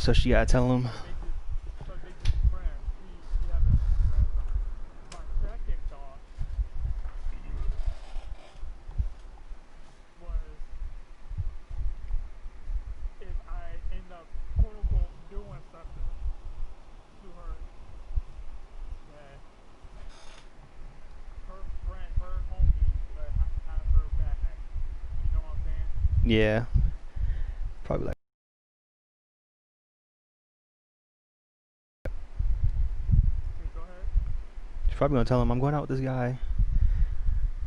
So she gotta tell him. Yeah, probably like. She's probably gonna tell him I'm going out with this guy.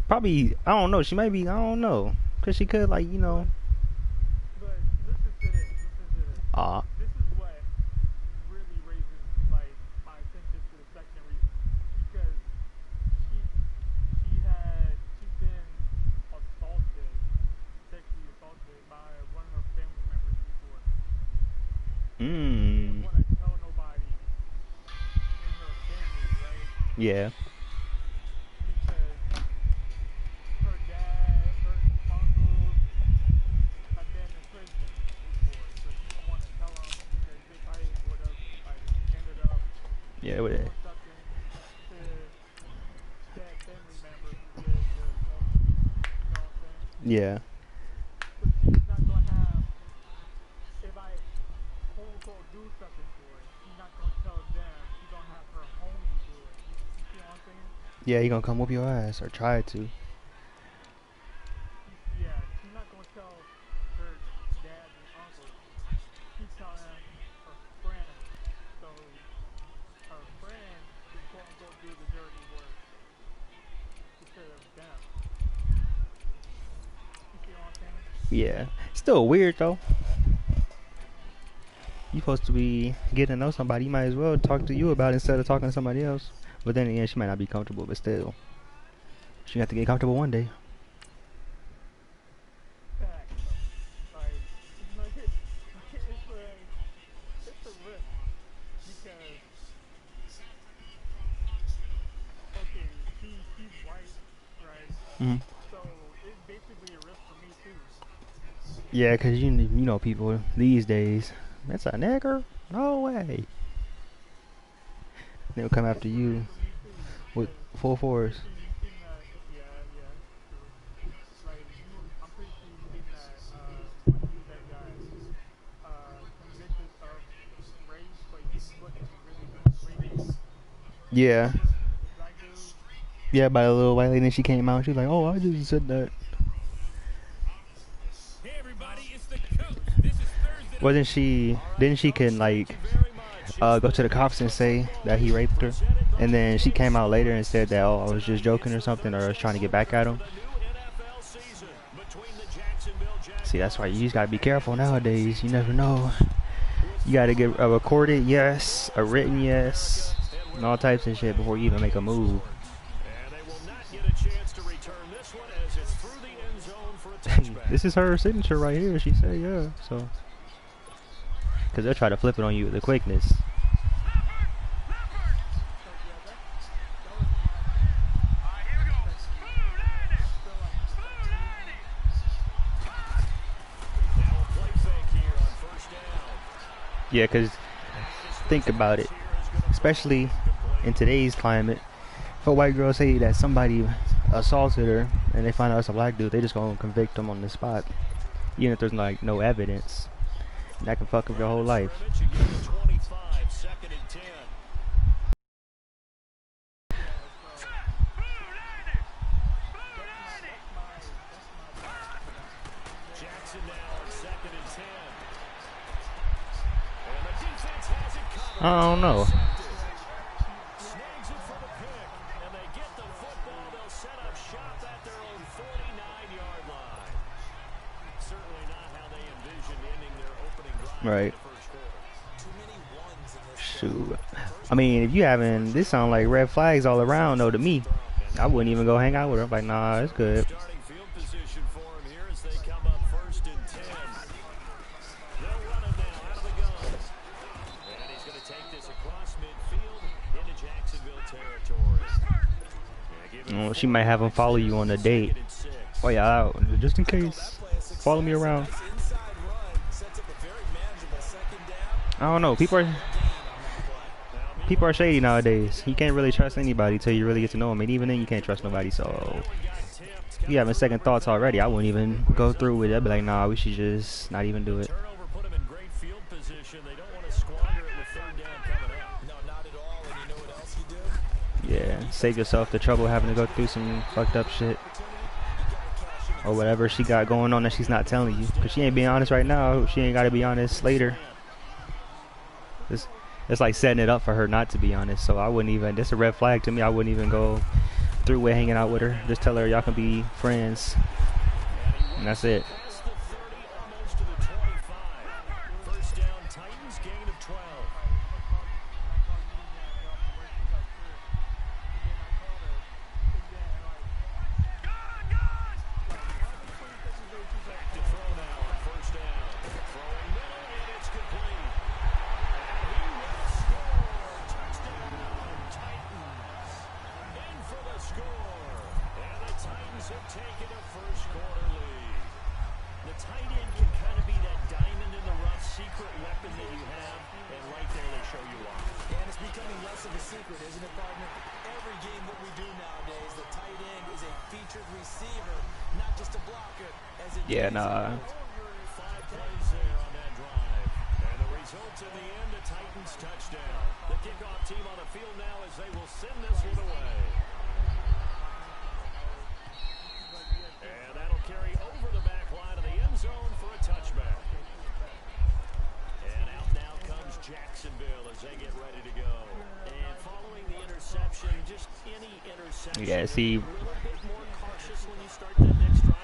Probably, I don't know. She might be, I don't know, cause she could like, you know. Ah. Mm. Yeah. Yeah, with it. Yeah. Yeah, he gonna come whoop your ass or try to. Yeah. Still weird though. You supposed to be getting to know somebody. You might as well talk to you about it instead of talking to somebody else. But then again, she might not be comfortable. But still, she have to get comfortable one day. Mm. Yeah, cause you know people these days. That's a nigger? No way. They'll come after you with full force. Yeah. Yeah, by the little white lady, and she came out. She was like, "Oh, I just said that." Wasn't she? Didn't she can like go to the cops and say that he raped her, and then she came out later and said that, "Oh, I was just joking or something, or I was trying to get back at him." See, that's why you just gotta be careful nowadays. You never know. You gotta get a recorded yes, a written yes, and all types of shit before you even make a move. This is her signature right here. She said, yeah. So, because they'll try to flip it on you with the quickness. Yeah, because think about it. Especially in today's climate, if a white girl say that somebody assaulted her and they find out it's a black dude, they just gonna convict them on the spot, even if there's like no evidence. That can fuck up your whole life. I don't know. Right. Shoot. I mean, if you having this sound like red flags all around though to me, I wouldn't even go hang out with her. I'm like, nah, it's good. Oh, she might have him follow you on a date. Oh yeah, out just in case. Follow me around. I don't know. People are shady nowadays. You can't really trust anybody till you really get to know them, and even then you can't trust nobody. So if you having second thoughts already, I wouldn't even go through with it. I'd be like, nah, we should just not even do it. Yeah, save yourself the trouble having to go through some fucked up shit or whatever she got going on that she's not telling you, because she ain't being honest right now. She ain't got to be honest later. It's like setting it up for her not to be honest. So I wouldn't even, that's a red flag to me. I wouldn't even go through with hanging out with her. Just tell her y'all can be friends, and that's it. Yeah, nah. Yeah, see,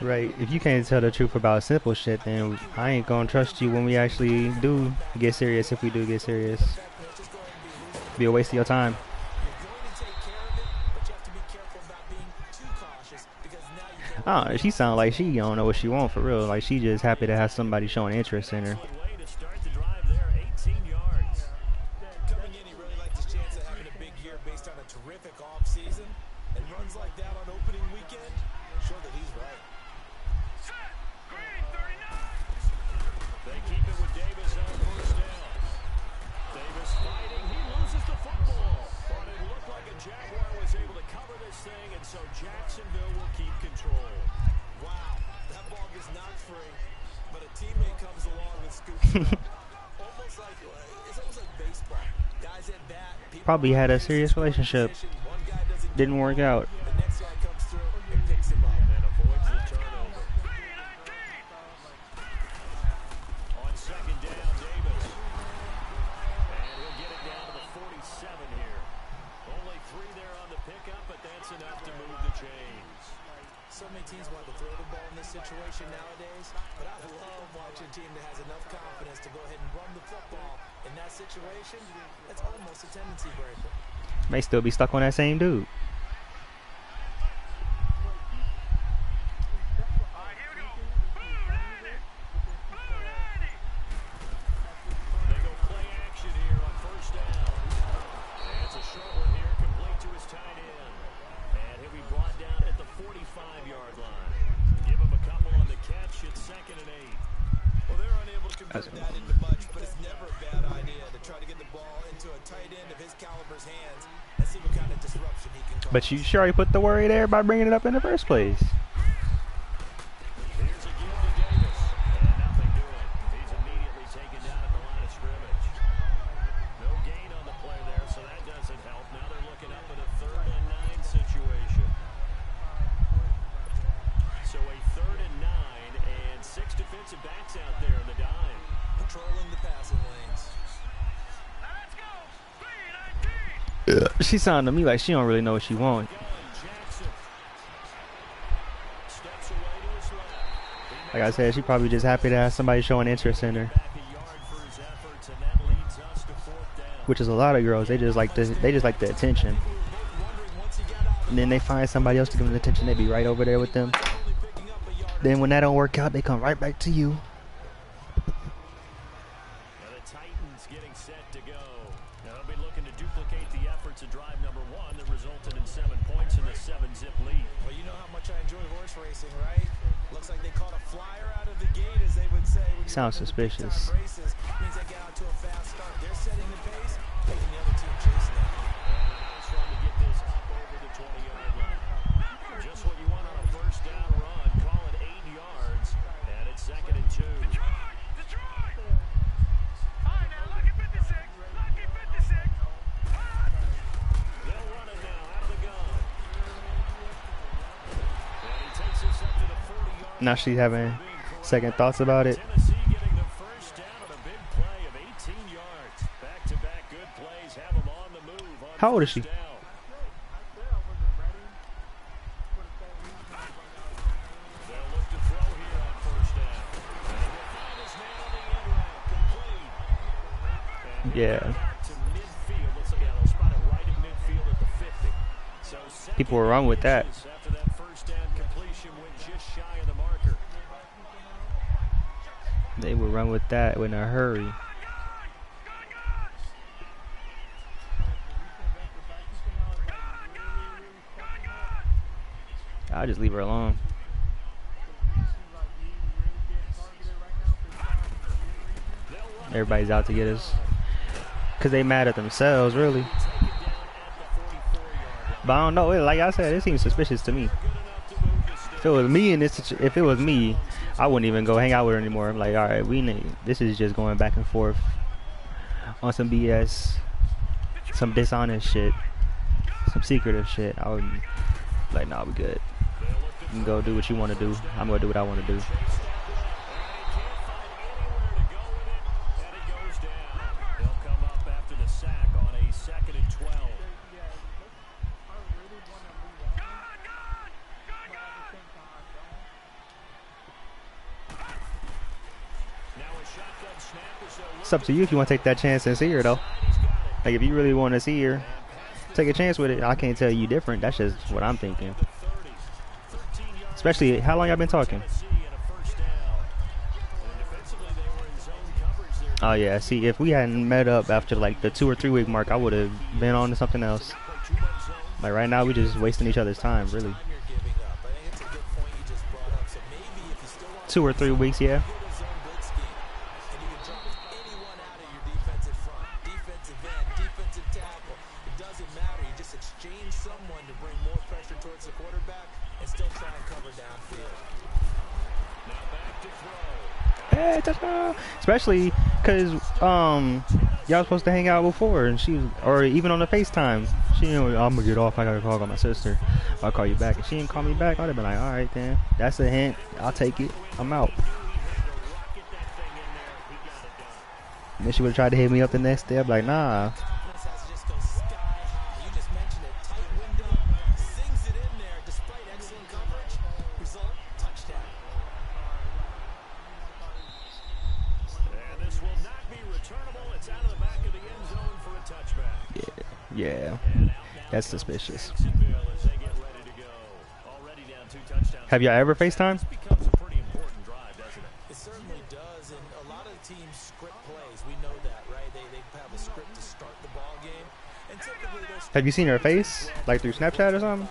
right, if you can't tell the truth about simple shit, then I ain't gonna trust you when we actually do get serious. If we do get serious, be a waste of your time. I don't know, she sound like she don't know what she want for real. Like she just happy to have somebody showing interest in her. Probably had a serious relationship. Didn't work out. So many teams want to throw the ball in this situation nowadays, but I love watching a team that has enough confidence to go ahead and run the football. In that situation, it's almost a tendency breaker. May still be stuck on that same dude. But you sure already put the worry there by bringing it up in the first place. She sounded to me like she don't really know what she wants. Like I said, she probably just happy to have somebody showing interest in her. Which is a lot of girls. They just like the attention. And then they find somebody else to give them the attention. They be right over there with them. Then when that don't work out, they come right back to you. Sounds suspicious. Now she's having second thoughts about it. How old is she? Yeah. People were wrong with that. They would run with that in a hurry. I'll just leave her alone. Everybody's out to get us. Because they mad at themselves, really. But I don't know. Like I said, it seems suspicious to me. If it was me in this, if it was me, I wouldn't even go hang out with her anymore. I'm like, all right, we need. This is just going back and forth on some BS, some dishonest shit, some secretive shit. I would be like, nah, we good. You can go do what you want to do. I'm gonna do what I want to do. It's up to you if you want to take that chance and see her, though. Like, if you really want to see her, take a chance with it. I can't tell you different. That's just what I'm thinking. Especially, how long y'all been talking? Oh, yeah. See, if we hadn't met up after, like, the 2 or 3 week mark, I would have been on to something else. Like, right now, we're just wasting each other's time, really. 2 or 3 weeks, yeah. Hey, touchdown! Especially because y'all supposed to hang out before, and she was, or even on the FaceTime. She didn't. I'm gonna get off. I gotta call my sister. I'll call you back. And she didn't call me back. I'd have been like, all right, then. That's a hint. I'll take it. I'm out. And then she would have tried to hit me up the next day. I'm like, nah. Yeah, that's suspicious. Have y'all ever FaceTime? It certainly does, and a lot of teams script plays. We know that, right? They have a script to start the ball game, and typically those. Have you seen her face, like through Snapchat or something?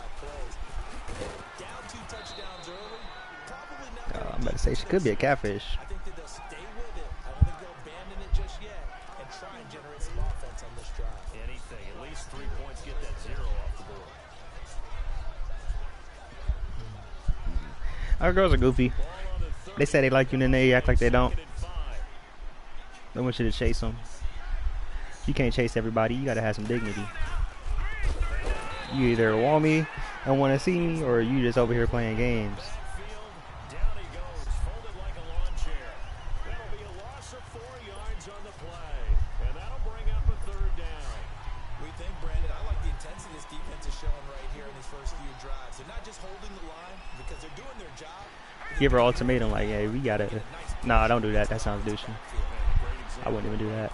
Down 2 touchdowns early, probably not. I'm about to say she could be a catfish. I think that they'll stay with it. I don't think they'll abandon it just yet, and try and generate some offense on this drive. Anything, at least 3 points, get that 0 off the board. Our girls are goofy. They say they like you, and then they act like they don't. They want you to chase them. You can't chase everybody. You gotta have some dignity. You either want me and want to see me, or you just over here playing games. Give her ultimatum like, hey, we gotta. Nah, don't do that. That sounds douchey. I wouldn't even do that.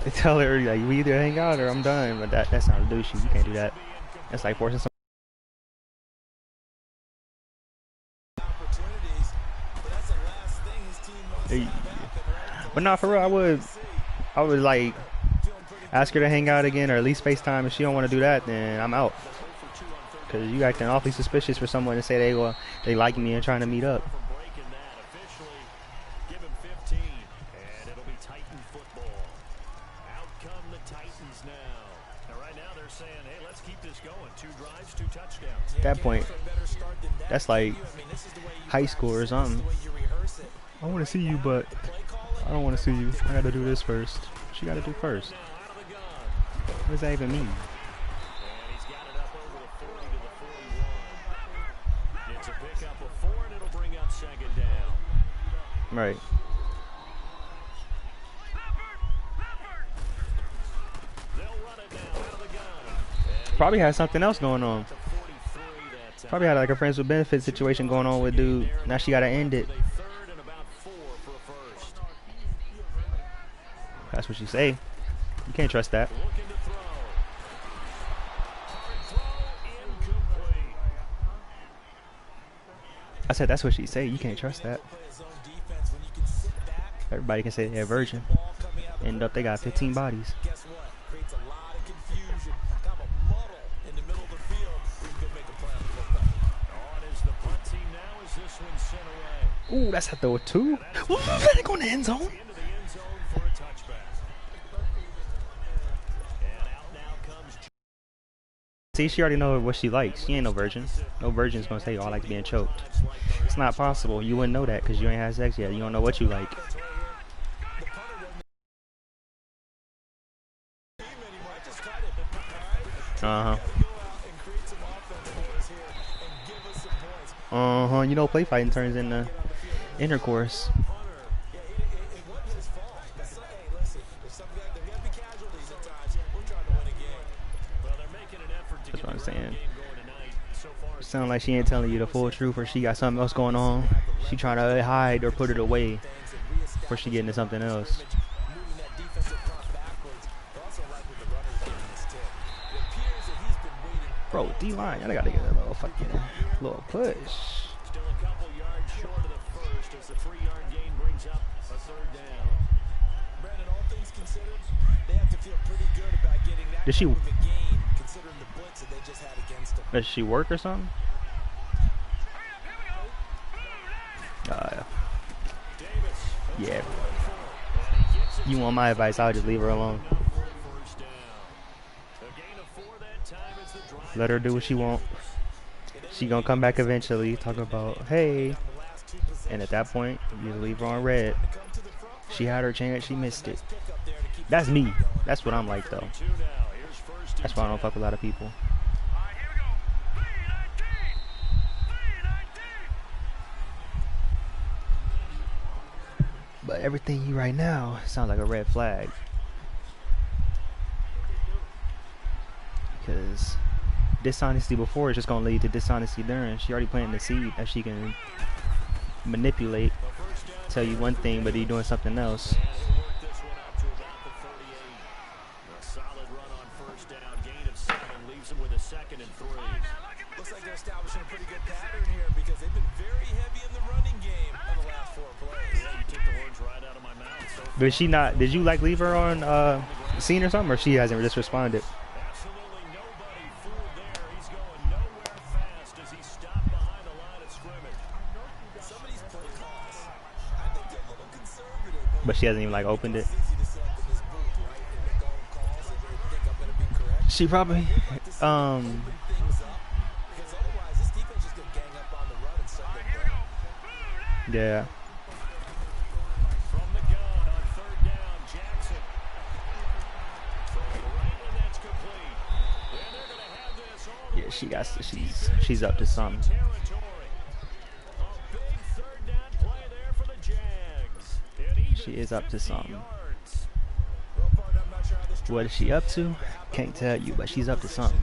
They tell her like, we either hang out or I'm done. But that sounds douchey. You can't do that. That's like forcing some. But not for real. I would like ask her to hang out again, or at least FaceTime. If she don't want to do that, then I'm out. Because you acting awfully suspicious for someone to say they like me and trying to meet up. At that point, that's like high school or something. I want to see you, but I don't want to see you. I got to do this first. She got to do first. What does that even mean? Right. Probably had something else going on. Probably had like a friends with benefits situation going on with dude. Now she gotta end it. That's what you say. You can't trust that. I said that's what she say. You can't trust that. Everybody can say they're a virgin. End up they got 15 bodies. Ooh, that's a throw too. Ooh, let it go in the end zone. See, she already know what she likes. She ain't no virgin. No virgin's gonna say, "Oh, I like being choked." It's not possible. You wouldn't know that because you ain't had sex yet. You don't know what you like. You know, play fighting turns into intercourse. That's what I'm saying. It sounds like she ain't telling you the full truth, or she got something else going on. She trying to hide or put it away before she get into something else. Bro, D-line, y'all gotta get a little fucking little push. Still a couple yards short of the first as the 3-yard gain brings up a third down. Brandon, all things considered, they have to feel pretty good about getting that Did she gain considering the blitz that they just had against them. Does she work or something? Yeah. You want my advice, I'll just leave her alone. Let her do what she want. She gonna come back eventually, talk about, hey. And at that point, you just leave her on red. She had her chance, she missed it. That's me. That's what I'm like, though. That's why I don't fuck with a lot of people. But everything you right now sounds like a red flag. Because dishonesty before is just going to lead to dishonesty during. She already planted the seed that she can manipulate, tell you one thing, but you're doing something else. Looks like they're establishing a pretty good pattern here because they've been very heavy in the running game in the last 4 plays. Yeah, you took the words right out of my mouth. But she not, did you like leave her on scene or something, or she hasn't just responded? Absolutely nobody fooled there. He's going nowhere fast as he stopped behind the line of scrimmage. Some of these play calls, I think they're a little conservative. But she hasn't even like opened it. She probably yeah. From the gun on 3rd down, Jackson. That's complete. And they're going to have this all. Yeah, she got, she's up to something. A big 3rd down play there for the Jags. She is up to something. What is she up to? Can't tell you, but she's up to something.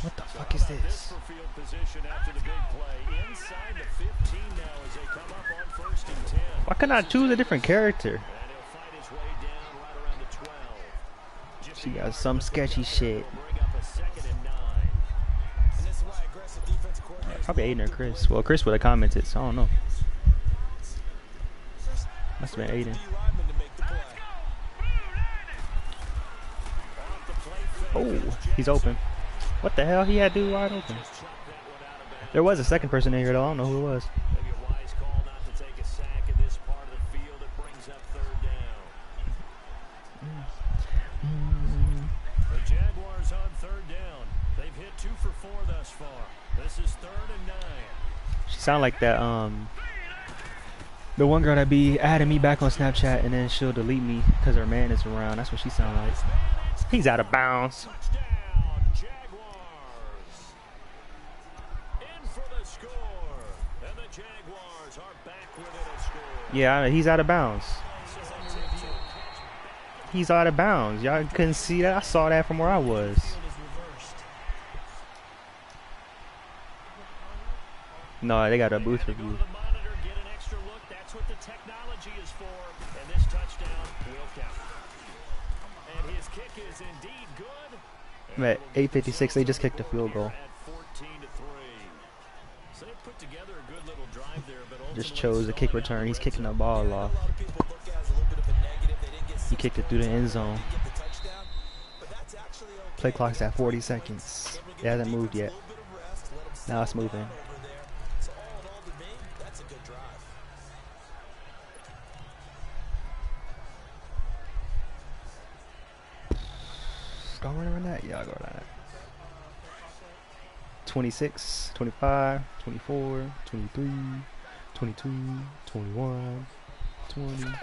What the fuck is this? Why couldn't I choose a different character? She got some sketchy shit. Probably Aiden or Chris. Well, Chris would have commented, so I don't know. Must have been Aiden. Oh, he's open. What the hell? He had dude wide open. There was a second person in here though. I don't know who it was. The Jaguars on 3rd down. They've hit 2 for 4 thus far. This is 3rd and 9. She sound like that the one girl that be adding me back on Snapchat and then she'll delete me because her man is around. That's what she sound like. He's out of bounds. In for the score. Jaguars are back within a score. Yeah, he's out of bounds. He's out of bounds. Y'all couldn't see that? I saw that from where I was. No, they got a booth review. That's what the technology is for. And this touchdown will count. And his kick is indeed good. I'm at 8:56. They just kicked a field goal. So they put together a good little drive there, but Just chose a kick return. He's kicking the ball off. He kicked it through the end zone. Play clock's at 40 seconds. It hasn't moved yet. Now it's moving. Go run that? Yeah, I'll go run that. 26, 25, 24, 23, 22, 21, 20. I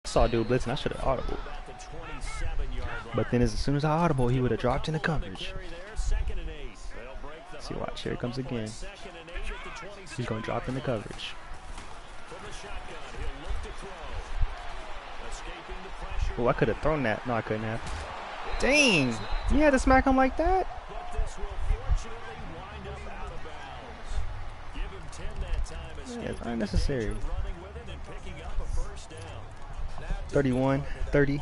saw a dude blitzing. I should have audible. But then as soon as I audible, he would have dropped in the coverage. See, watch. Here it comes again. He's going to drop in the coverage. Oh, I could have thrown that. No, I couldn't have. Dang! You had to smack him like that? Yeah, it's unnecessary. 31, 30.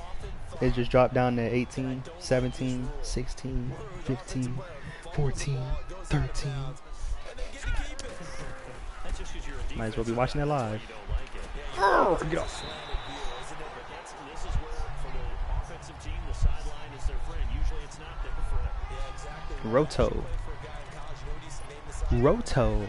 It just dropped down to 18, 17, 16, 15, 14, 13. Might as well be watching that live. Oh, get off. Roto. Roto.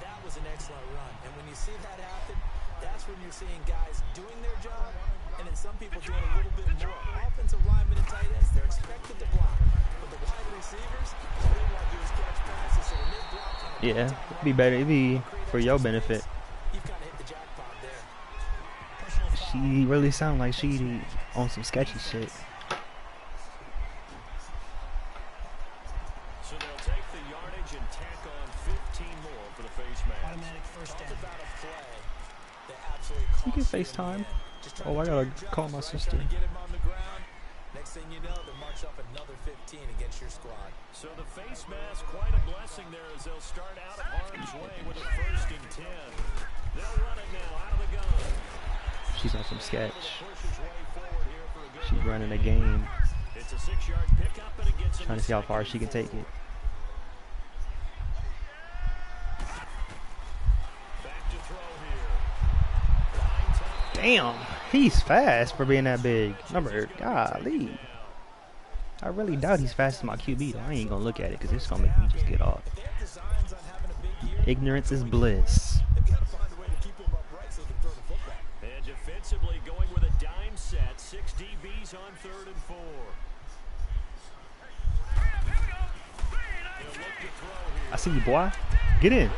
That was an excellent run, and when you see that happen, that's when you're seeing guys doing their job, and then some people doing a little bit more. Offensive linemen and tight ends, they're expected to block, but the wide receivers, all they want to do is catch passes. So when they block, yeah, it'd be better. It'd be for your benefit. you've kind of hit the jackpot there. She really sound like she on some sketchy shit. So they'll take the yardage and tack on 15 more for the face mask. Automatic first down. About a play that absolutely You can cost them FaceTime. the end. Just trying Oh, I to gotta do your call job, my right? sister. Trying to get him on the ground. Next thing you know, they'll march up another 15 against your squad. So the face mask, quite a blessing there as they'll start out of harm's way with a 1st and 10. They'll run it now out of the gun. She's on some sketch. Pushes way forward here for a good She's running a game. It's a 6-yard pickup and it gets him Trying to see how far she can take it. Back to throw here. Damn, he's fast for being that big. Number, golly. I really doubt he's fast as my QB though. I ain't gonna look at it because it's gonna make me just get off. Ignorance is bliss. And defensively going with a dime set. 6 DBs on 3rd and 4. He'll look to throw here. I see you, boy. Get in.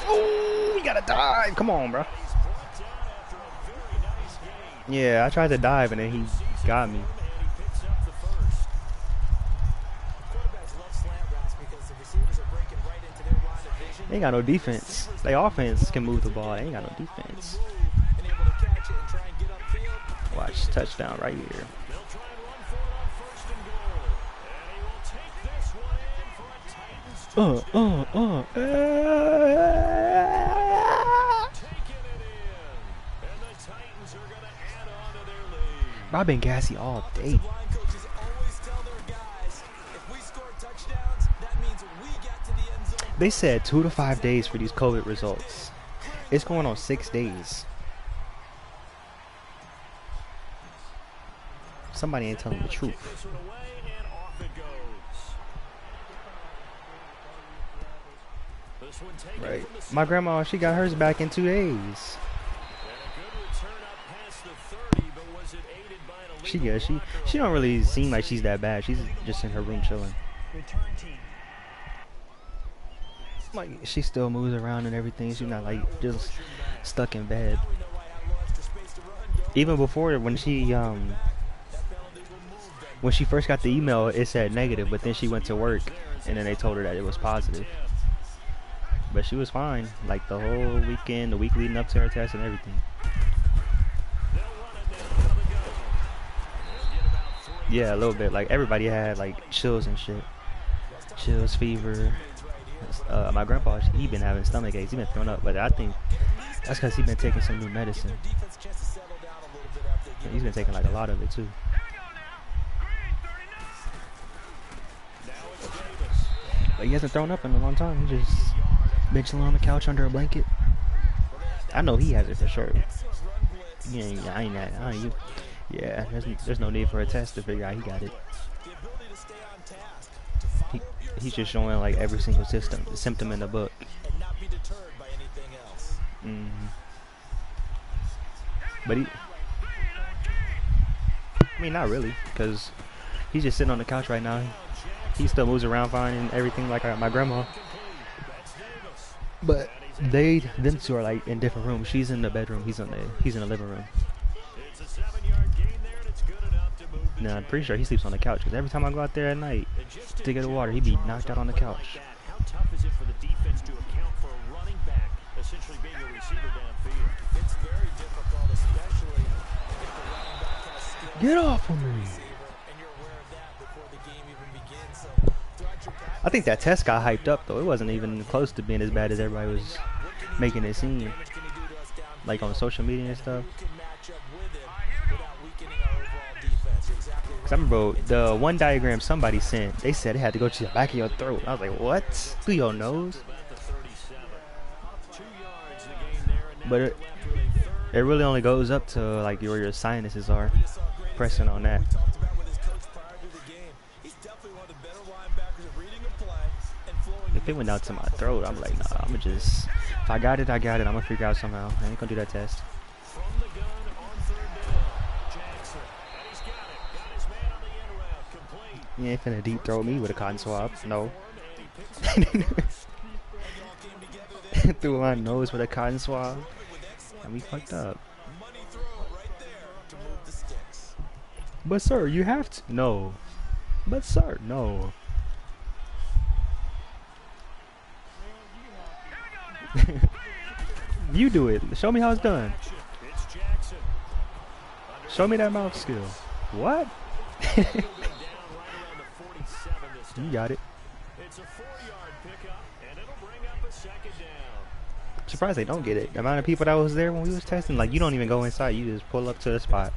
Oh, we gotta dive. Come on, bro. He's brought down after a very nice gain. Yeah, I tried to dive and then he got me. And he picks up the 1st. Quarterbacks love slant routes because the receivers are breaking right into their line of vision. They ain't got no defense. They offense can move the ball. They ain't got no defense. And able to catch it and try and get upfield. Watch, touchdown right here. They'll try and run for it on 1st and goal. And he will take this one in for a Titans touchdown. Taking it in. And the Titans are going to add on to their lead. I've been gassy all day. Line coaches always tell their guys, if we score touchdowns, that means we get to the end zone. They said 2 to 5 days for these COVID results. It's going on 6 days. Somebody ain't telling the truth. This one away and off it goes. This one taken Right. from the My grandma, she got hers back in 2 days. And a good return up past the 30, but was it aided by an She illegal good. blocker? She don't really seem like she's that bad. She's just in her room chilling. Return team. Like she still moves around and everything. She's not like just stuck in bed. Even before when she when she first got the email, it said negative, but then she went to work, and then they told her that it was positive. But she was fine, like the whole weekend, the week leading up to her test and everything. Yeah, a little bit. Like everybody had like chills and shit, chills, fever. My grandpa, he been having stomach aches. He been throwing up, but I think that's because he been taking some new medicine. And he's been taking like a lot of it too. But he hasn't thrown up in a long time. He just been chilling on the couch under a blanket. I know he has it for sure. Yeah, there's no need for a test to figure out he got it. He's just showing like every single symptom in the book. But I mean, not really, because he's just sitting on the couch right now. He still moves around fine and everything like my grandma. But them two are like in different rooms. She's in the bedroom. He's in the living room. Nah, I'm pretty sure he sleeps on the couch because every time I go out there at night to get the water, he be knocked out on the couch. How tough is it for the defense to account for a running back essentially being a receiver downfield? It's very difficult, especially if the running back has skills. Get off of me! And you're aware of that before the game even begins. So throughout your practice, I think that test got hyped up though. It wasn't even close to being as bad as everybody was making it seem. Like on social media and stuff. Cause I remember the one diagram somebody sent, they said it had to go to the back of your throat. I was like, what? Through your nose? But it really only goes up to like where your sinuses are. Pressing on that. If it went down to my throat, I'm like, nah, I'ma just, if I got it, I got it. I'm gonna figure it out somehow. I ain't gonna do that test. You ain't finna deep throw me with a cotton swab. No. Through my nose with a cotton swab. And we fucked up. But sir, you have to. No. But sir, no. You do it. Show me how it's done. Show me that mouth skill. What? You got it. It's a 4-yard pickup, and it'll bring up a second down. I'm surprised they don't get it. The amount of people that was there when we was testing, like you don't even go inside. You just pull up to the spot.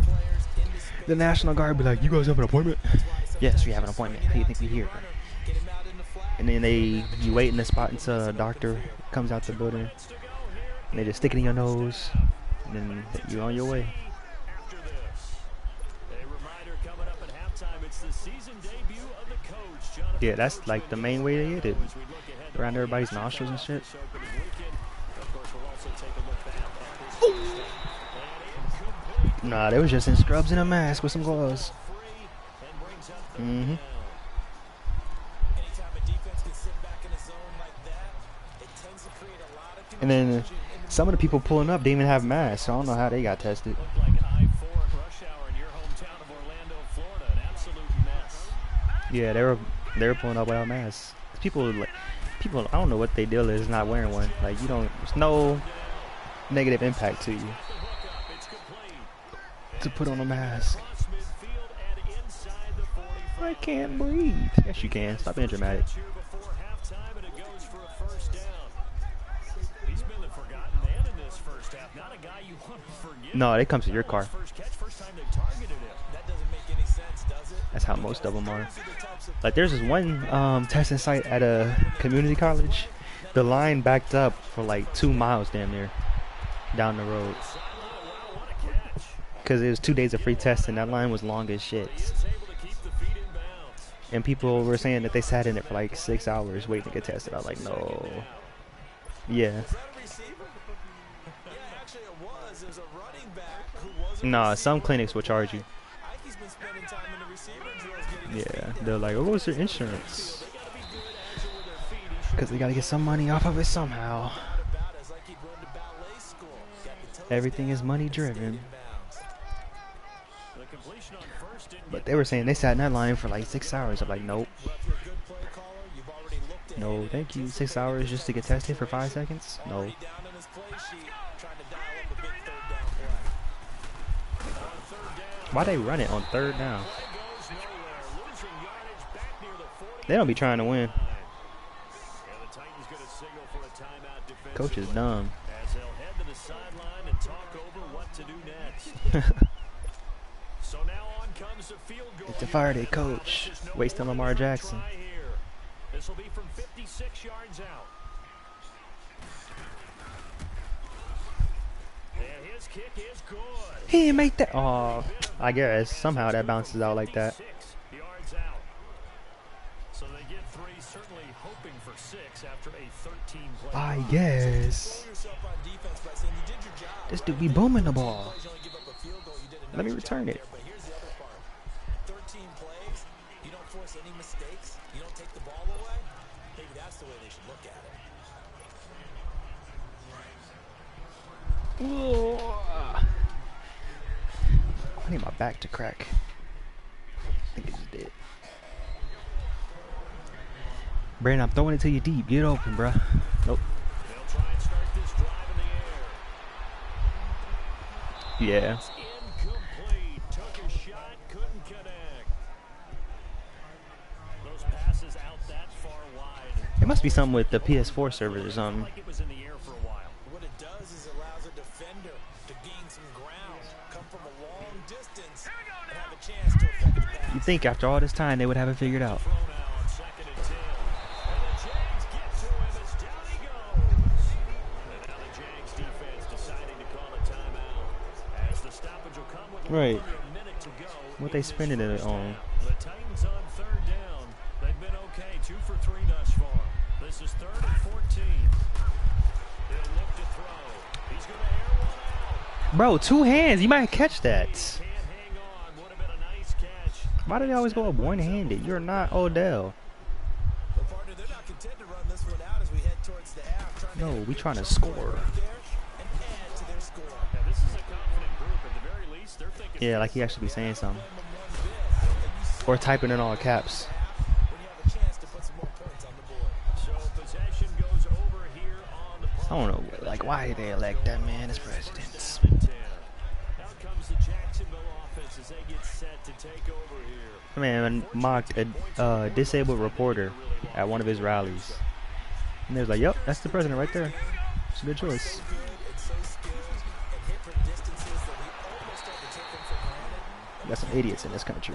The National Guard be like, "You guys have an appointment?" Yes, we have an appointment. How do you think we here? And then you wait in the spot until a doctor comes out the building. And they just stick it in your nose, and then you're on your way. Yeah, that's like the main way they hit it. Around everybody's nostrils and shit. Nah, they was just in scrubs and a mask with some gloves. And then some of the people pulling up didn't even have masks, so I don't know how they got tested. Yeah, they were pulling up without masks. People, I don't know what their deal is not wearing one. Like there's no negative impact to you to put on a mask. I can't breathe. Yes, you can. Stop being dramatic. No, they come to your car. That's how most of them are. Like there's this one testing site at a community college. The line backed up for like 2 miles damn near down the road. Because it was 2 days of free testing. That line was long as shit. And people were saying that they sat in it for like 6 hours waiting to get tested. I was like, no. Yeah. Nah, some clinics will charge you. Yeah, they're like, oh, what's your insurance? Because they gotta get some money off of it somehow. Everything is money driven. But they were saying they sat in that line for like 6 hours. I'm like, nope. No, thank you. 6 hours just to get tested for 5 seconds? No. Why they run it on 3rd down? They don't be trying to win. Coach is dumb. It's a fire day, coach. Wasting Lamar Jackson. This will be from 56 yards out. And his kick is good. He didn't make that. Oh, I guess somehow that bounces out like that. Yards out. So they get 3, certainly hoping for 6 after a 13 play. I guess. This dude be booming the ball. Let me return it. 13 plays, you don't force any mistakes, you don't take the ball away. Maybe that's the way they should look at it. Ooh. I need my back to crack. I think it's dead. Brandon, I'm throwing it to you deep. Get open, bruh. Nope. They'll try and start this drive in the air. Yeah. It's incomplete. Took a shot, couldn't connect. Those passes out that far wide. It must be something with the PS4 servers or something. Like it was in the air for a while. What it does is it allows a defender to gain some ground, come from a long distance, and have a chance to affect the pass. You think after all this time they would have it figured out? Throw now on 2nd and 10. And the Jags get to him as down he goes. And now the Jags defense deciding to call a timeout. As the stoppage will come with Right. under a minute to go. What they spending it on? The Titans on 3rd down. They've been okay, 2 for 3 thus far. This is 3rd and 14. He'll look to throw. He's going to air one out. Bro, 2 hands. You might catch that. Can't hang on. Would have been a nice catch. Why do they always go up one-handed? You're not Odell. But partner, they're not content to run this one out as we head towards the half. No, we trying to score. Right there and add to their score. Now, this is a confident group. At the very least, they're thinking. Yeah, like he actually be saying something. Or typing in all caps. When you have a chance to put some more points on the board. So possession goes over here on the I don't know, like, why they elect that man as president. Out comes the Jacksonville offense as they get set to take over here. Man mocked a disabled reporter at one of his rallies. And they was like, yep, that's the president right there. It's a good choice. We got some idiots in this country.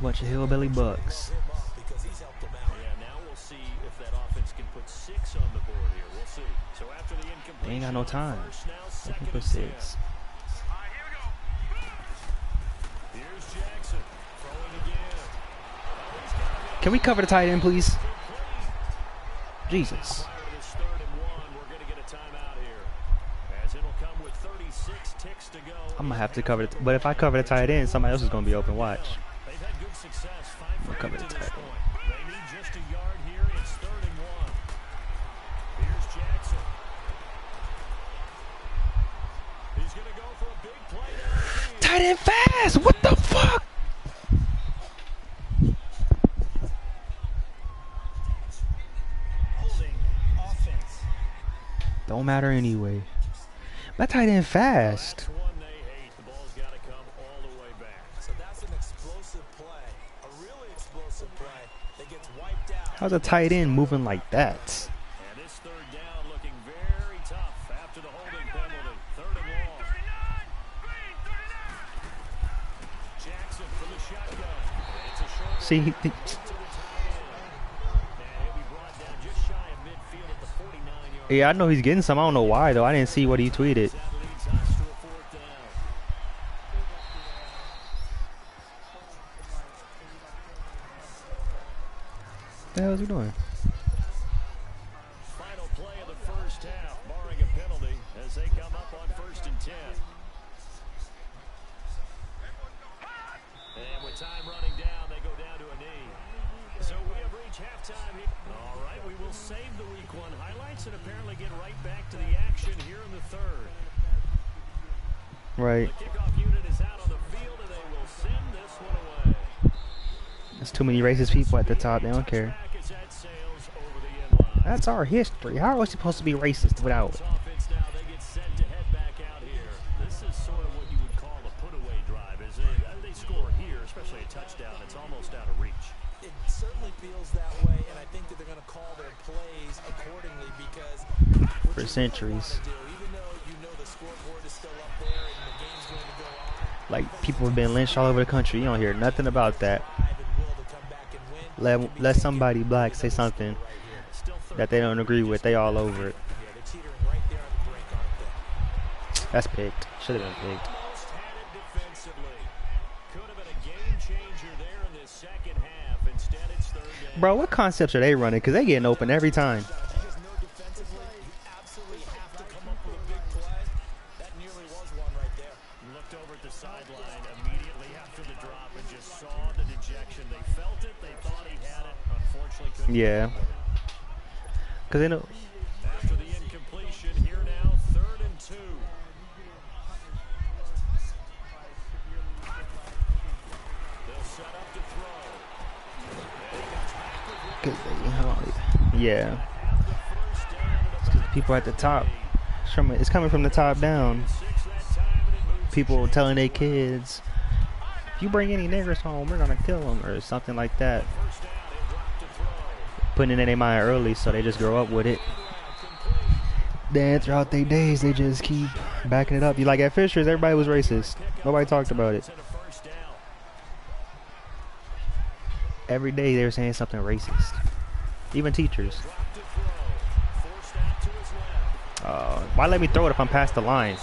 Bunch of hillbilly bucks. Yeah, now we'll see if that offense can put 6 on the board here. We'll see. So after the incompletion, They ain't got no time. first now, They can 2nd put and 10. 6. Here's Jackson throwing again. Can we cover the tight end, please? Jesus. This 3rd and 1, we're going to get a timeout here. As it'll come with 36 ticks to go. I'm going to have to cover it. But if I cover the tight end, somebody else is going to be open. Watch. They've had good success. 5 We'll for cover 8 the to this tight point. They need just a yard here. It's 3rd and 1. Here's Jackson. He's going to go for a big play downfield. Tight end fast! What the fuck? Holding offense. Don't matter anyway. That tight end fast. That's one they hate. The ball's got to come all the way back. So that's an explosive play, a really explosive play that gets wiped out. How's a tight end moving like that? And this 3rd down looking very tough after the holding penalty. 3rd and long. Jackson from the shotgun. It's a short See, to the tight end. And he'll be brought down just shy of midfield at the 49-yard. yeah, I know he's getting some. I don't know why though. I didn't see what he tweeted. That leads us to a 4th down. What the hell is he doing? Final play of the first half, barring a penalty, as they come up on 1st and 10. And with time running down, they go down to a knee. So we have reached halftime here. All right, we will save the Week 1 highlights and apparently get right back to the action here in the 3rd. Right. The kickoff unit is out on the field, and they will send this one away. There's too many racist people at the top. They don't care. Back as that sails over the end line. That's our history. How are we supposed to be racist without? Offense now, they get set to head back out here. This is sort of what you would call a put-away drive, is it? They score here, especially a touchdown. It's almost out of reach. It certainly feels that way, and I think that they're going to call their plays accordingly because For centuries. even though you know the scoreboard is still up there and the game's going to go on, Like, people have been lynched all over the country. You don't hear nothing about that. drive and will to come back and win. Let somebody black say something that they don't agree with. They all over it. Yeah, they're teetering right there on the brink, aren't they? That's picked. Should have been picked. Almost had it defensively. Could have been a game changer there in this second half. Instead, it's third down. Bro, what concepts are they running? Because they getting open every time. You just know defensively, you absolutely have to come up with a big play. That nearly was one right there. Looked over at the sideline immediately after the drop and just saw the dejection. They felt it. They thought he had it. Unfortunately, couldn't. Yeah. Because they know. After the incompletion, here now, 3rd and 2. They'll set up to throw. Yeah. People at the top. It's coming from the top down. People telling their kids, if you bring any niggers home, we're going to kill them, or something like that. Putting it in their mind early so they just grow up with it. Then throughout their days, they just keep backing it up. You like at Fisher's, everybody was racist. Nobody talked about it. Every day they were saying something racist. Even teachers. Why let me throw it if I'm past the line?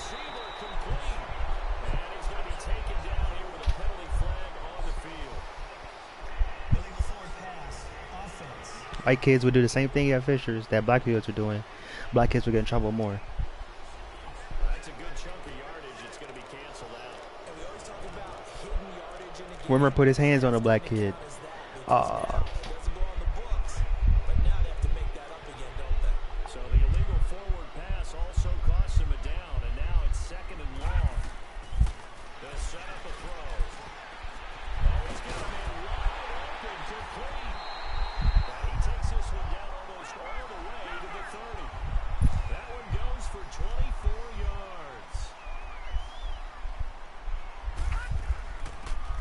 White kids would do the same thing at Fisher's that black kids were doing. Black kids would get in trouble more. That's a good chunk of yardage. It's going to be canceled out. And we always talk about hidden yardage in a game. Wimmer put his hands on a black kid. Doesn't go on the books, but now they have to make that up again, don't they? So the illegal forward pass also costs him a down, and now it's 2nd and long. They'll set up a throw. Oh, it's got a man wide open, complete. And he takes this one down almost all the way to the 30. That one goes for 24 yards.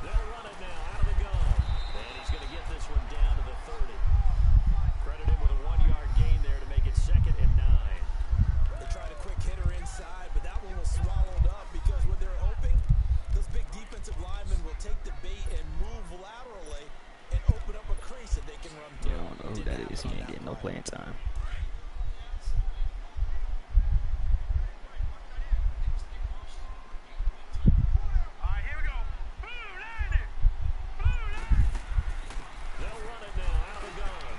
They'll run it now out of the gun. And he's going to get this one down to the 30. Credit him with a 1-yard gain there to make it 2nd and 9. They tried a quick hitter inside, but that one was swallowed up because what they're hoping, those big defensive linemen will take the bait and move laterally and open up a crease that they can run through. I don't know who that is. He ain't getting no playing time. They'll run it now out of the gun.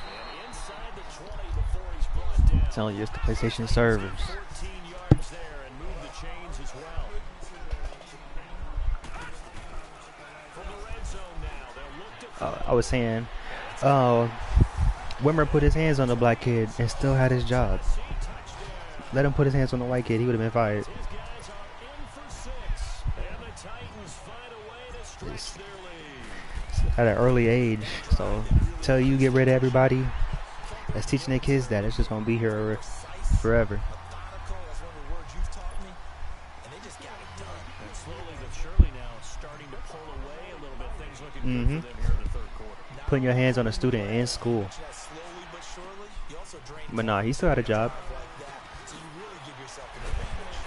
And inside the 20 before he's brought down. It's only just the PlayStation servers. 14 yards there and move the chains as well. From the red zone now, they'll look to I was saying, Wimmer put his hands on the black kid and still had his job. Let him put his hands on the white kid, he would have been fired. his guys are in for 6. And the Titans find a way to stretch their lead. At an early age, so till you get rid of everybody that's teaching their kids that, it's just gonna be here forever. Methodical, that's one of the words you've taught me, and they just got it done. And slowly but surely now starting to pull away a little bit. Things looking good for them here in the 3rd quarter. Putting your hands on a student in school. Just slowly but surely, you also drain But nah, he still had a job. like that, so you really give yourself an advantage.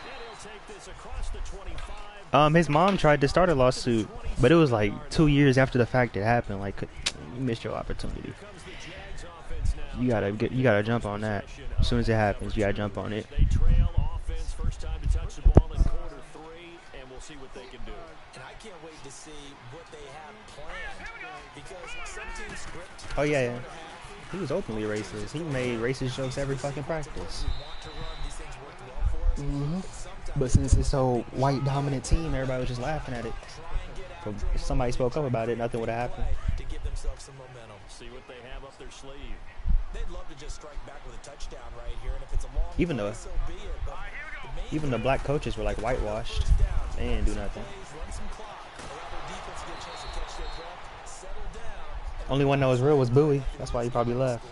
And he'll take this across the 25. His mom tried to start a lawsuit, but it was like 2 years after the fact it happened. Like, you missed your opportunity. Comes the Jags offense now. You gotta jump on that. As soon as it happens, you gotta jump on it. They trail offense, first time to touch the ball in quarter 3, and we'll see what they can do. And I can't wait to see what they have planned because some teams script. Oh yeah. He was openly racist. He made racist jokes every fucking practice. Want to run, these things worked well for us. Sometimes But since it's so white dominant team, everybody was just laughing at it. But if somebody spoke up about it, nothing would have happened. to give themselves some momentum. See what they have up their sleeve. They'd love to just strike back with a touchdown right here, and if it's a long Even play, though- so be it. But the Even the black coaches were like whitewashed. They didn't do nothing. Only one that was real was Bowie. That's why he probably left.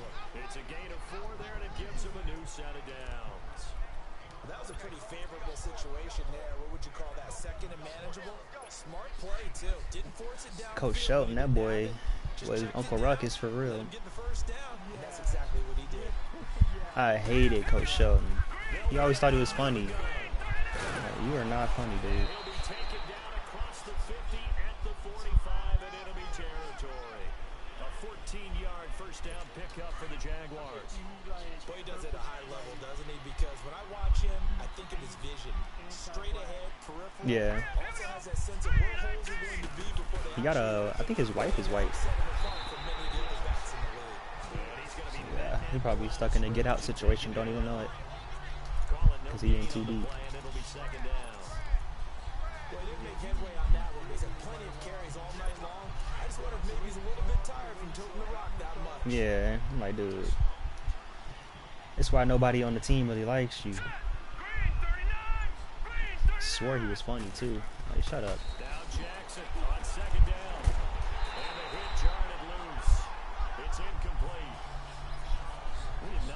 It's a gain of 4 there, and it gives him a new set of downs. That was a pretty favorable situation there. What would you call that? Second and manageable? Smart play, too. Didn't force it down. Coach Shelton, that boy was Uncle Ruckus for real. Get the first down. And that's exactly what he did. I hated Coach Shelton. He always thought he was funny. Like, you are not funny, dude. He'll be taken down across the 50 at the 45 in enemy territory. A 14-yard first down pickup for the Jaguars. Boy, he does it at a high level, doesn't he? Because when I watch him, I think of his vision. Straight ahead, peripheral. Yeah. Also has that sense of where holes are going to be before they He got a, I think his wife is white. Yeah, he probably stuck in a get out situation, don't even know it. Because he ain't too deep. Yeah, I'm like, dude. That's why nobody on the team really likes you. Swore he was funny too. Like, shut up. Down Jackson on second down. And the hit jarred it loose. It's incomplete.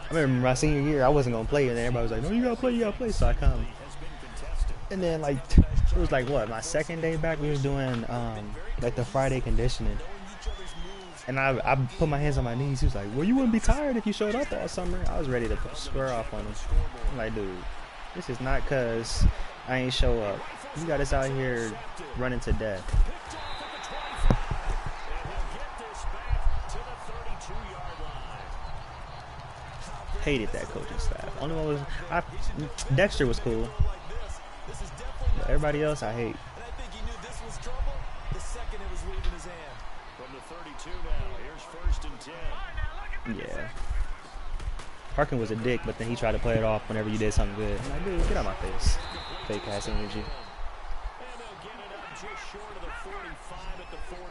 I remember my senior year, I wasn't gonna play, and everybody was like, "No, you gotta play." So I come. And then like it was like what, my second day back, we was doing like the Friday conditioning. And I put my hands on my knees. He was like, "Well, you wouldn't be tired if you showed up all summer." I was ready to square off on him. I'm like, dude, this is not cause I ain't show up. You got us out here running to death. Hated that coaching staff. Only one was Dexter was cool. But everybody else I hate. And I think he knew this was trouble the second it was leaving his hand. From the 32 now, here's first and 10. Yeah. Harkin was a dick, but then he tried to play it off whenever you did something good. I'm like, dude, get out my face. Fake ass energy. And they'll get it up just short of the 45 at the 44.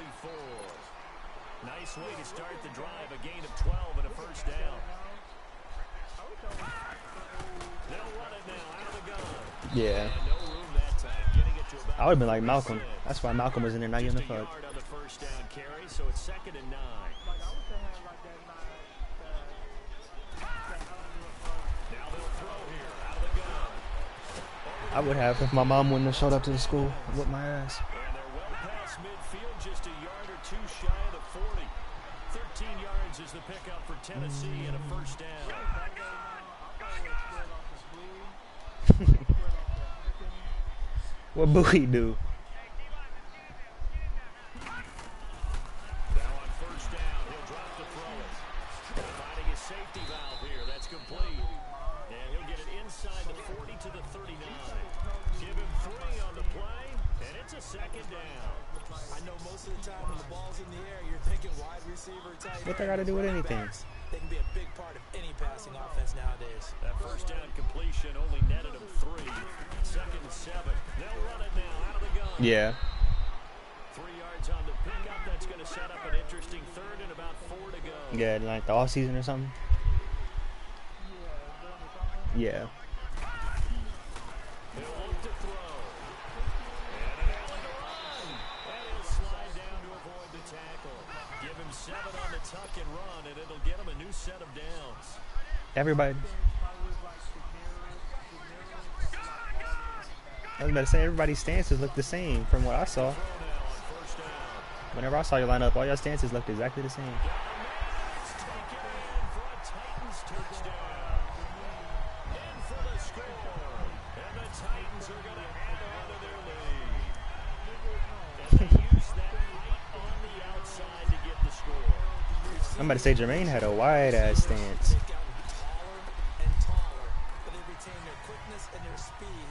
Nice way to start the drive, a gain of 12 and a first down. They'll run it now out of the gun. Yeah. And no room that time, getting it to about I would have been like Malcolm. That's why Malcolm was in there not giving a just a fuck. yard on the first down carry, so it's second and 9. Now they'll throw here out of the gun. I would have if my mom wouldn't have showed up to the school and whipped my ass. And they're well past midfield, just a yard or two shy of the 40. 13 yards is the pickup for Tennessee and a first down. What Bowie do? Now on first down, he'll drop to throw it. Finding his safety valve here, that's complete. And he'll get it inside the 40 to the 39. Give him 3 on the play, and it's a second down. I know most of the time when the ball's in the air, you're thinking wide receiver type. What they got to do with anything? They can be a big part of any passing offense nowadays. That first down completion only netted him 3. Second and 7. They'll run it now out of the gun. Yeah. 3 yards on the pickup. That's going to set up an interesting third and about 4 to go. Yeah, like the off season or something. Yeah. He'll look to throw. And an Allen to run. And he'll slide down to avoid the tackle. Give him 7 on the tuck and run, and it'll get him a new set of downs. Everybody. I was about to say everybody's stances look the same from what I saw. Throw now on first down. Whenever I saw you line up, all your stances looked exactly the same. It's taken in for a Titans touchdown. In for the score. And the Titans are going to add on to their lead. And they use that right on the outside to get the score. I'm about to say Jermaine had a wide ass stance. Taller and taller, but they retain their quickness and their speed.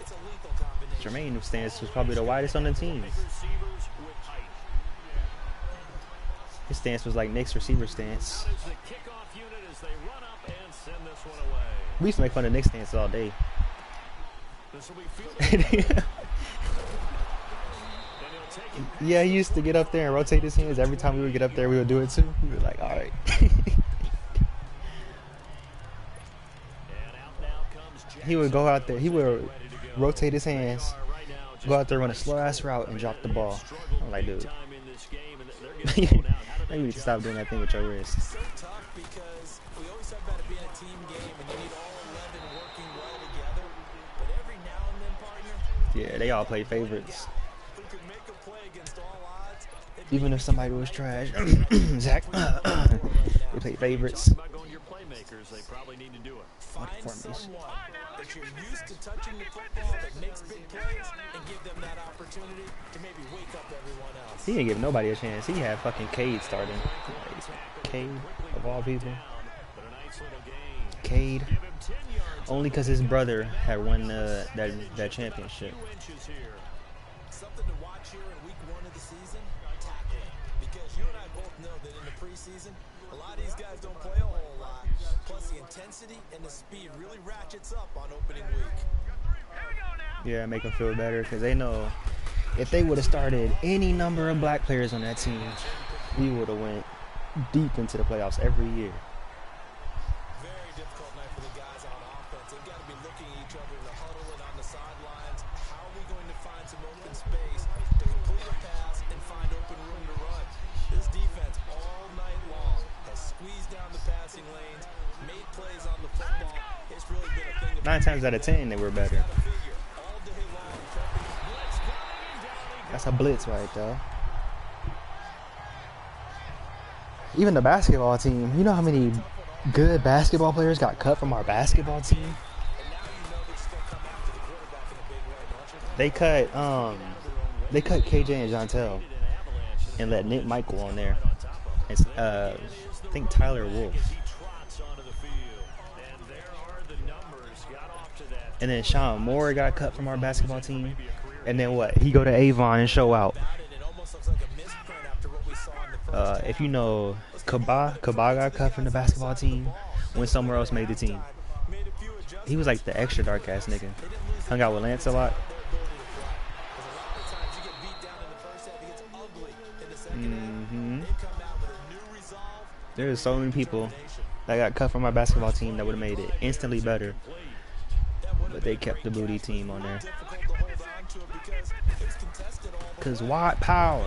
It's a lethal combination. Jermaine's stance was probably the widest on the team. Receivers with height. His stance was like Nick's receiver stance. Out is the kickoff unit as they run up and send this one away. We used to make fun of Nick's stance all day. This will be fielded. And he'll take it. Yeah, he used to get up there and rotate his hands. Every time we would get up there, we would do it too. We were like, all right. And out now comes he would go out there. He would rotate his hands, go out there, run a slow ass route, and drop the ball. I'm like, dude, maybe you need to stop doing that thing with your wrist. So tough because we always talk about it being a team game and you need all 11 working well together. But every now and then, partner, Yeah, they all play favorites. who can make a play against all odds. Even if somebody was trash, Zach, they play favorites. About going to your playmakers, they probably need to do it. Find formation? someone that you're used to touching the football that makes big plays and give them that opportunity to maybe wake up everyone else. He didn't give nobody a chance. He had fucking Cade starting. Cade, of all people. But a nice little gain. Cade. Give him 10 yards. Only because his brother had won that championship. 2 inches here. Something to watch here in week 1 of the season, tackling. Because you and I both know that in the preseason, a lot of these guys don't play a whole lot. Plus the intensity and the speed really ratchets up on opening week. Yeah, make them feel better because they know if they would have started any number of black players on that team, we would have went deep into the playoffs every year. Very difficult night for the guys on offense. They've got to be looking at each other in the huddle and on the sidelines. How are we going to find some open space to complete a pass and find open room to run? This defense all night long has squeezed down the passing lanes, made plays on the football. It's really been a thing of 9 times out of 10, they were better. figure all day long. That's a blitz right there. Even the basketball team, you know how many good basketball players got cut from our basketball team? They cut KJ and Jontel and let Nick Michael on there. And I think Tyler Wolf. And then Sean Moore got cut from our basketball team. And then what? He go to Avon and show out. If you know, Kaba got cut from the basketball team when somewhere else made the team. He was like the extra dark ass nigga. Hung out with Lance a lot. There's so many people that got cut from our basketball team that would have made it instantly better. But they kept the booty team on there. Cause Watt power.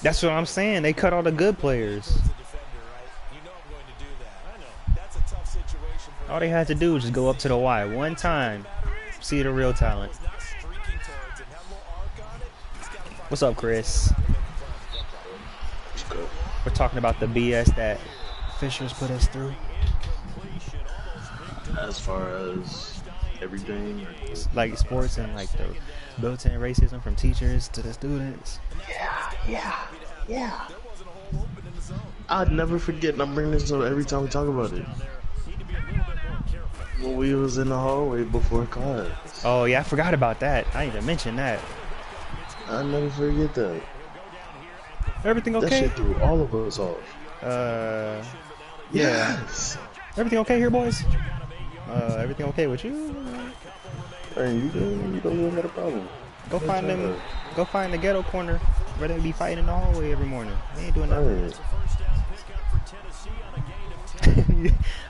That's what I'm saying. They cut all the good players. All they had to do was just go up to the Y one time, see the real talent. What's up, Chris? We're talking about the BS that Fisher's put us through. As far as everything, like sports and like the built-in racism from teachers to the students. Yeah. I'd never forget, and I'm bringing this up every time we talk about it. When we was in the hallway before class. Oh yeah, I forgot about that. I didn't even mention that. I'll never forget that. Everything okay? That shit threw all of us off. Yeah. Yes. Everything okay here, boys? Everything okay with you? Hey, you don't even got a problem. Go find them. Go find the ghetto corner where they be fighting in the hallway every morning. They ain't doing nothing.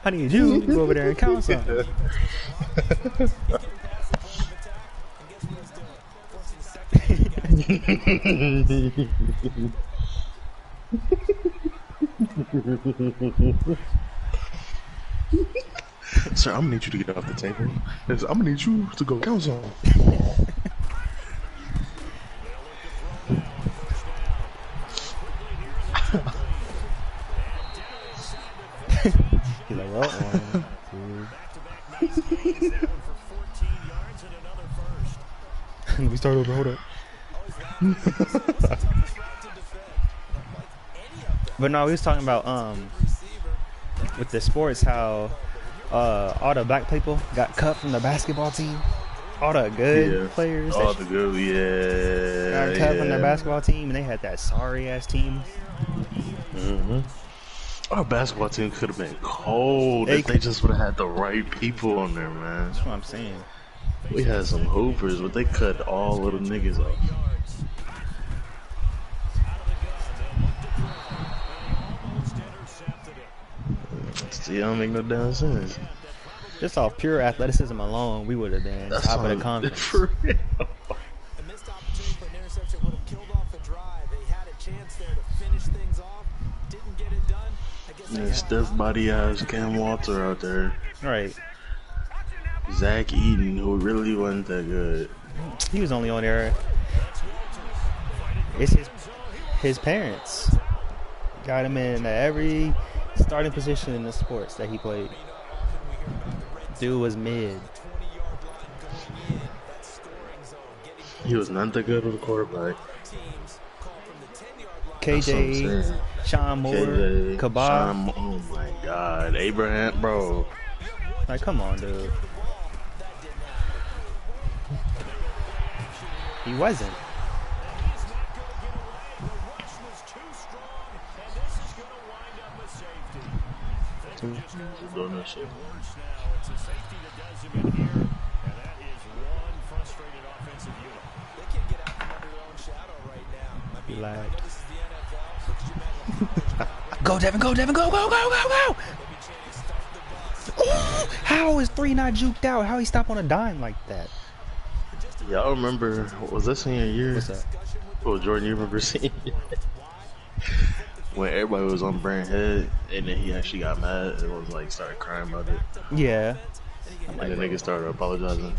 I need you to go over there and count something. Sir, I'm gonna need you to get off the table. I'm gonna need you to go count some. He's like, well, 1, 2. We start over. Hold up. But no, we was talking about with the sports how all the black people got cut from the basketball team. All the good players all the good, got cut from the basketball team, and they had that sorry ass team. Our basketball team could have been cold if they just would have had the right people on there, man. That's what I'm saying. We had some hoopers, but they cut all little niggas off. See, I don't make no damn sense. Just off pure athleticism alone, we would have been That's top of the on- conference. For real. A missed opportunity for an interception would have killed off the drive. They had a chance there to finish things off. Didn't get it done. I guess And Steph body ass Cam Walter out there. Right. Zach Eaton, who really wasn't that good. He was only on there. It's his parents got him in every starting position in the sports that he played. Dude was mid. He was not that good with a quarterback. KJ, Sean Moore, KJ, Kabah. Oh my God, Abraham, bro. Like, come on, dude. He wasn't. Doing that shit. Relax. Go, Devin, go, Devin, go, go, go, go, go! Ooh, how is 3 not juked out? How he stop on a dime like that? Y'all remember, was that senior year? What's up? Oh, Jordan, you remember senior year? When everybody was on Brand Head, and then he actually got mad and was like, started crying about it. Yeah. I'm And like, the nigga started apologizing.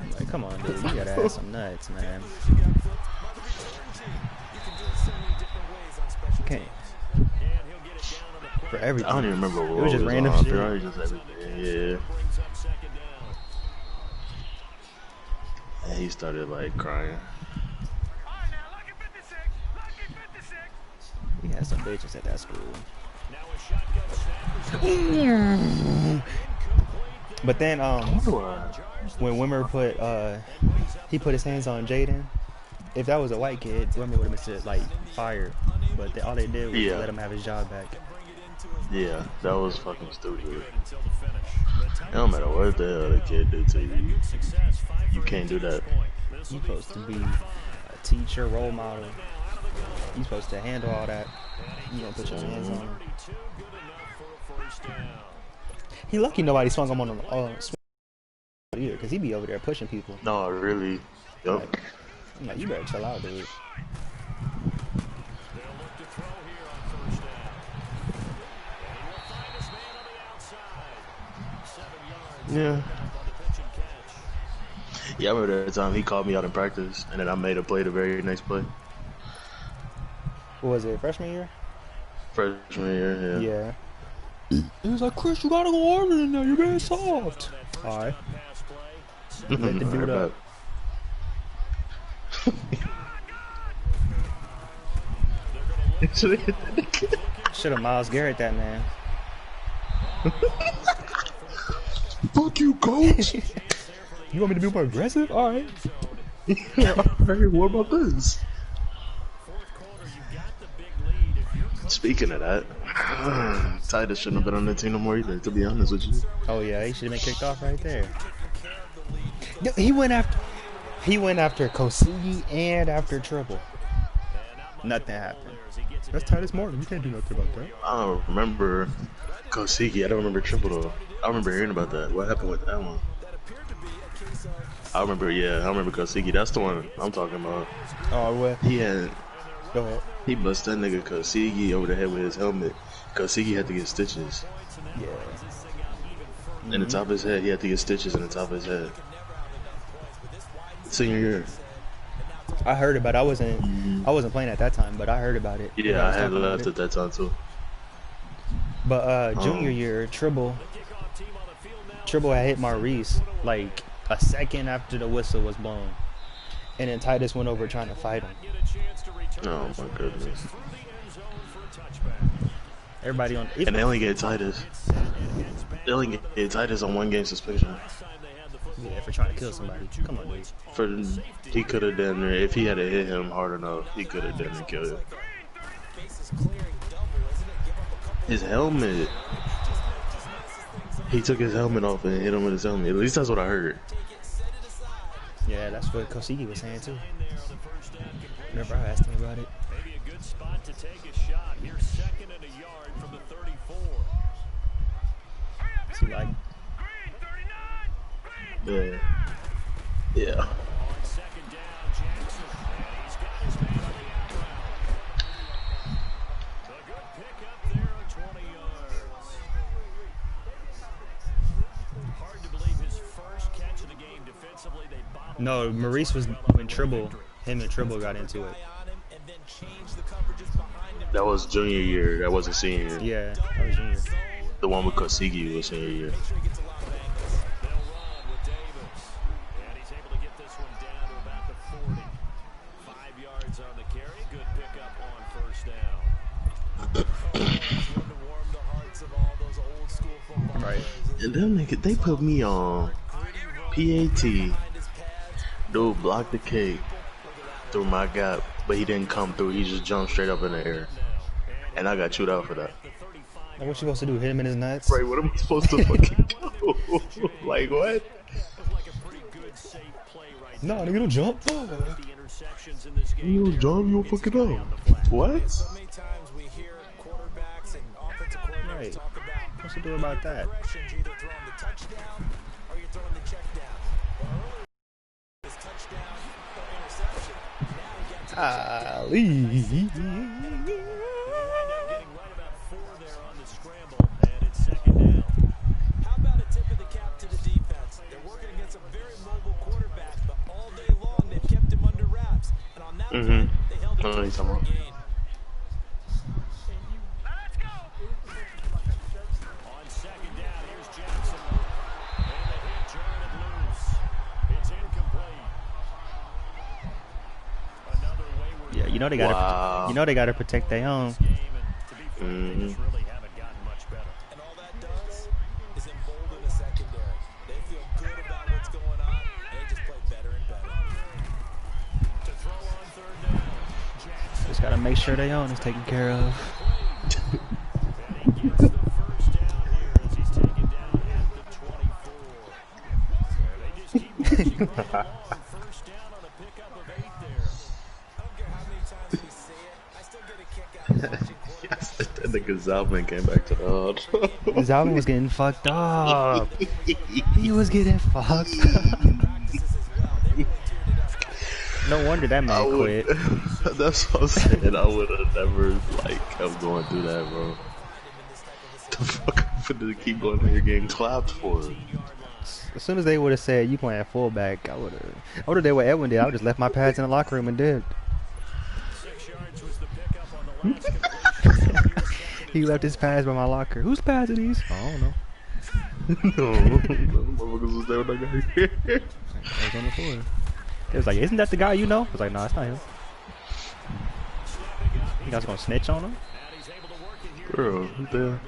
I'm like, come on, dude. You gotta have some nuts, man. Okay. For everything. I don't even remember what It was just random on. shit. It was just everything, yeah. And he started like crying. We had some bitches at that school. But then, when Wimmer put, he put his hands on Jaden, if that was a white kid, Wimmer would have been like fired. But all they did was let him have his job back. Yeah, that was fucking stupid. It don't matter what the hell the kid did to you. You can't do that. You're supposed to be a teacher, role model. You're supposed to handle all that. You don't put your hands on him. He lucky nobody swung him on the either, because he be over there pushing people. No, really. Yup. I'm like, you better chill out, dude. Yeah. Yeah, I remember that time he called me out in practice, and then I made a play the very next play. What was it, freshman year? Freshman year, yeah. Yeah. He was like, Chris, you gotta go harder than that. You're being soft. Alright. Let the dude up. Should have Miles Garrett that man. Fuck you, coach. You want me to be more aggressive? Alright. Hey, what about this? Speaking of that, Titus shouldn't have been on the team no more either, to be honest with you. Oh yeah, he should have been kicked off right there. He went after Kosigi and after Triple. Nothing happened. That's Titus Morton. You can't do nothing about that. I don't remember Kosigi. I don't remember Triple though. I remember hearing about that. What happened with that one? I remember Kosigi. That's the one I'm talking about. Oh well. Go ahead. He bust that nigga Kosigi over the head with his helmet. Kosigi had to get stitches. Yeah. In the top of his head, he had to get stitches in the top of his head. Senior year. I heard about it. I wasn't playing at that time, but I heard about it. Yeah, I had left at that time too. But junior year, Tribble had hit Maurice like a second after the whistle was blown. And then Titus went over trying to fight him. Oh my goodness. Everybody on And they only get Titus. They only get Titus on 1 game suspension. Yeah, for trying to kill somebody. Come on, dude. He could have done it if he had hit him hard enough. He could have done it, killed him. His helmet. He took his helmet off and hit him with his helmet. At least that's what I heard. Yeah, that's what Kosiki was saying too. Remember I asked him about it. Maybe a good spot to take a shot. Here's second and a yard from the 34. See, like, Yeah. Yeah. On second down, Jackson. And he's got his man on the out route. A good pickup there on 20 yards. Hard to believe his first catch of the game defensively. They bottled. no, Maurice was when Tribble, him and Tribble got into it. That was junior year. That wasn't senior. Yeah, that was junior. The one with Kosigi was senior year. They'll run with Davis. And he's able to get this one down to about the 40. 5 yards on the carry. Good pickup on first down. Right. And them niggas, they put me on PAT. Dude blocked the kick through my gap, but he didn't come through. He just jumped straight up in the air. And I got chewed out for that. Like, what you supposed to do? Hit him in his nuts? Right, what am I supposed to fucking do? Like, what? No, nigga, don't jump. You don't jump, you don't fucking know. What? So many times we hear quarterbacks and offensive coordinators Right. talk about What's to do about that? directions. You're either throwing the touchdown or you're throwing the check down. Well, earlier is touchdown or interception. Now he gets Ali. Getting right about 4 there on the scramble, and it's second down. How about a tip of the cap to the defense? They're working against a very mobile quarterback, but all day long they've kept him under wraps. And on that play, they held him I know to what you're a talking about. gain. On second down, here's Jackson. And the hit, turn it loose. It's incomplete. Another wayward Yeah, you know they gotta, Wow. you know they gotta protect their own. game, and to be fair, they just really haven't gotten much better. And all that does is embolden the secondary. They feel good about what's going on, and they just play better and better. To throw on third down, Jackson. Just gotta make sure their own is taken care of. And he gets the first down here as he's taken down at the 24. And they just keep marching right along. First down on a pickup of 8 there. I don't care how many times we say it, I still get a kick out of watching quarterbacks. Yes, that nigga Zalman came back to the hard. Zalman was getting fucked up. He was getting fucked up. Practices as well. They really tuned it up. No wonder that I man would, quit. that's what I'm saying. I would have never kept going through that, bro. The fuck I'm finna keep going there getting clapped for it. As soon as they would have said you playing fullback, I would have did what Edwin did. I would just left my pads in the locker room and did. 6 yards was the pickup on the last completion. He left his pads by my locker. Whose pads are these? I don't know. No, motherfuckers was there when I got here. I was on the floor. It was like, isn't that the guy you know? I was like, no, it's not him. You guys gonna snitch on him? And he's able to work it here. Bro, what the hell?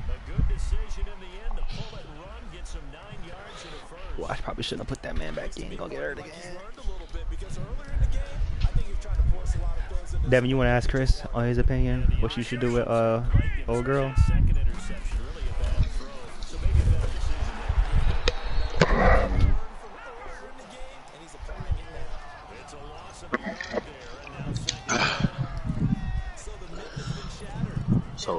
A good decision in the end to pull it and run, get some 9 yards and a first. Well, I probably shouldn't have put that man back in. He gonna get hurt again. Learned a little bit because earlier in the game, I think he was trying to force a lot of throws in. Devin, you want to ask Chris on his opinion? What you should do with old girl? Second interception, really a bad throw. So maybe a better decision there. in the game, and he's applying it now. It's a loss of a yard there, and now second down. So the myth has been shattered. So,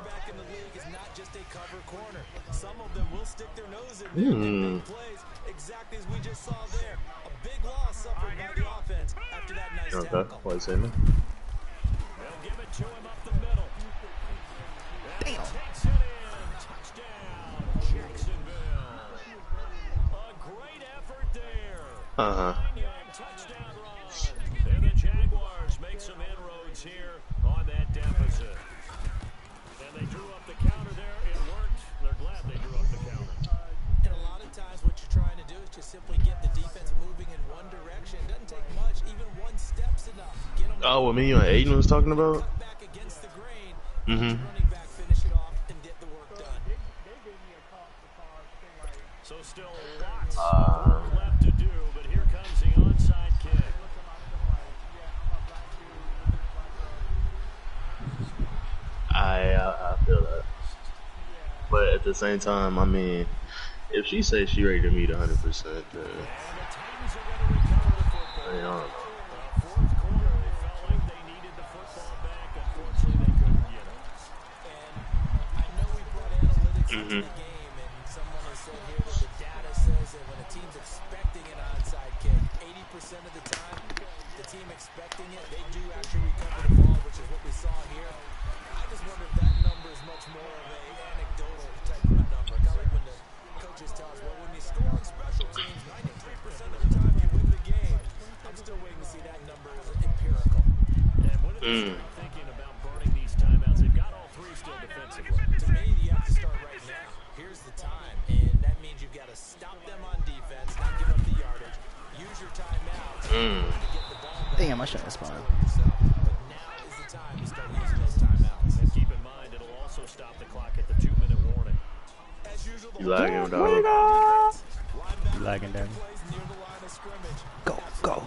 Back in the league is not just a cover corner. Some of them will stick their nose in there and make plays, exactly as we just saw there. A big loss suffered by the offense after that nice okay, tackle. why you saying that? They'll give it to him up the middle. And he takes it in. Touchdown, Jacksonville. A great effort there. 9-yard touchdown run. And the Jaguars make some inroads here on that deficit. And they drew up the counter there. It worked. They're glad they drew up the counter. And a lot of times what you're trying to do is just simply get the defense moving in one direction. It doesn't take much. Even one step's enough. Get them Oh, what me and Aiden was talking about? back against the grain. Mm-hmm. Running back finish it off and get the work done. So still lots of work left to do, but here comes the onside kick. I feel that. But at the same time, I mean, if she says she ready to meet 100%, then I don't know. Fourth quarter, they felt like they needed the football back. Unfortunately, they couldn't get it. And I know we brought analytics into the game, and someone has said here that the data says that when a team's expecting an onside kick, 80% of the time, the team expecting it, they do actually recover the ball, which is what we saw here. I just wonder if that number is much more of a anecdotal type of a number. Kind of like when the coaches tell us, well, when you score on special teams, 93% of the time you win the game. I'm still waiting to see that number as empirical. And when do they start thinking about burning these timeouts? They've got all three still defensively. To me, you have to start right now. Here's the time, and that means you've got to stop them on defense, not give up the yardage. Use your timeouts to get the ball back. Damn, I shouldn't have spawned. But now is the time to start using those timeouts. And keep in mind, it'll also stop the clock at the 2-minute warning. As usual, You lagging, dog. You lagging, Danny. Go, go.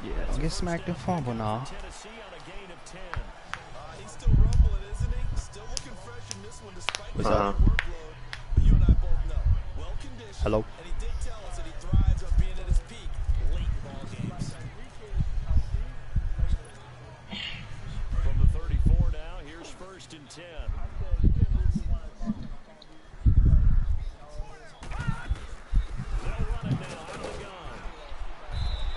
Yeah, don't get smacked and fumble now. Tennessee on a gain of 10. He's still rumbling, isn't he? Still looking fresh in this one despite What's the up? workload. But you and I both know, well conditioned. Hello. And he did tell us that he thrives on being at his peak late in ball games. From the 34 now, here's first and 10. They'll run it now out of the gun.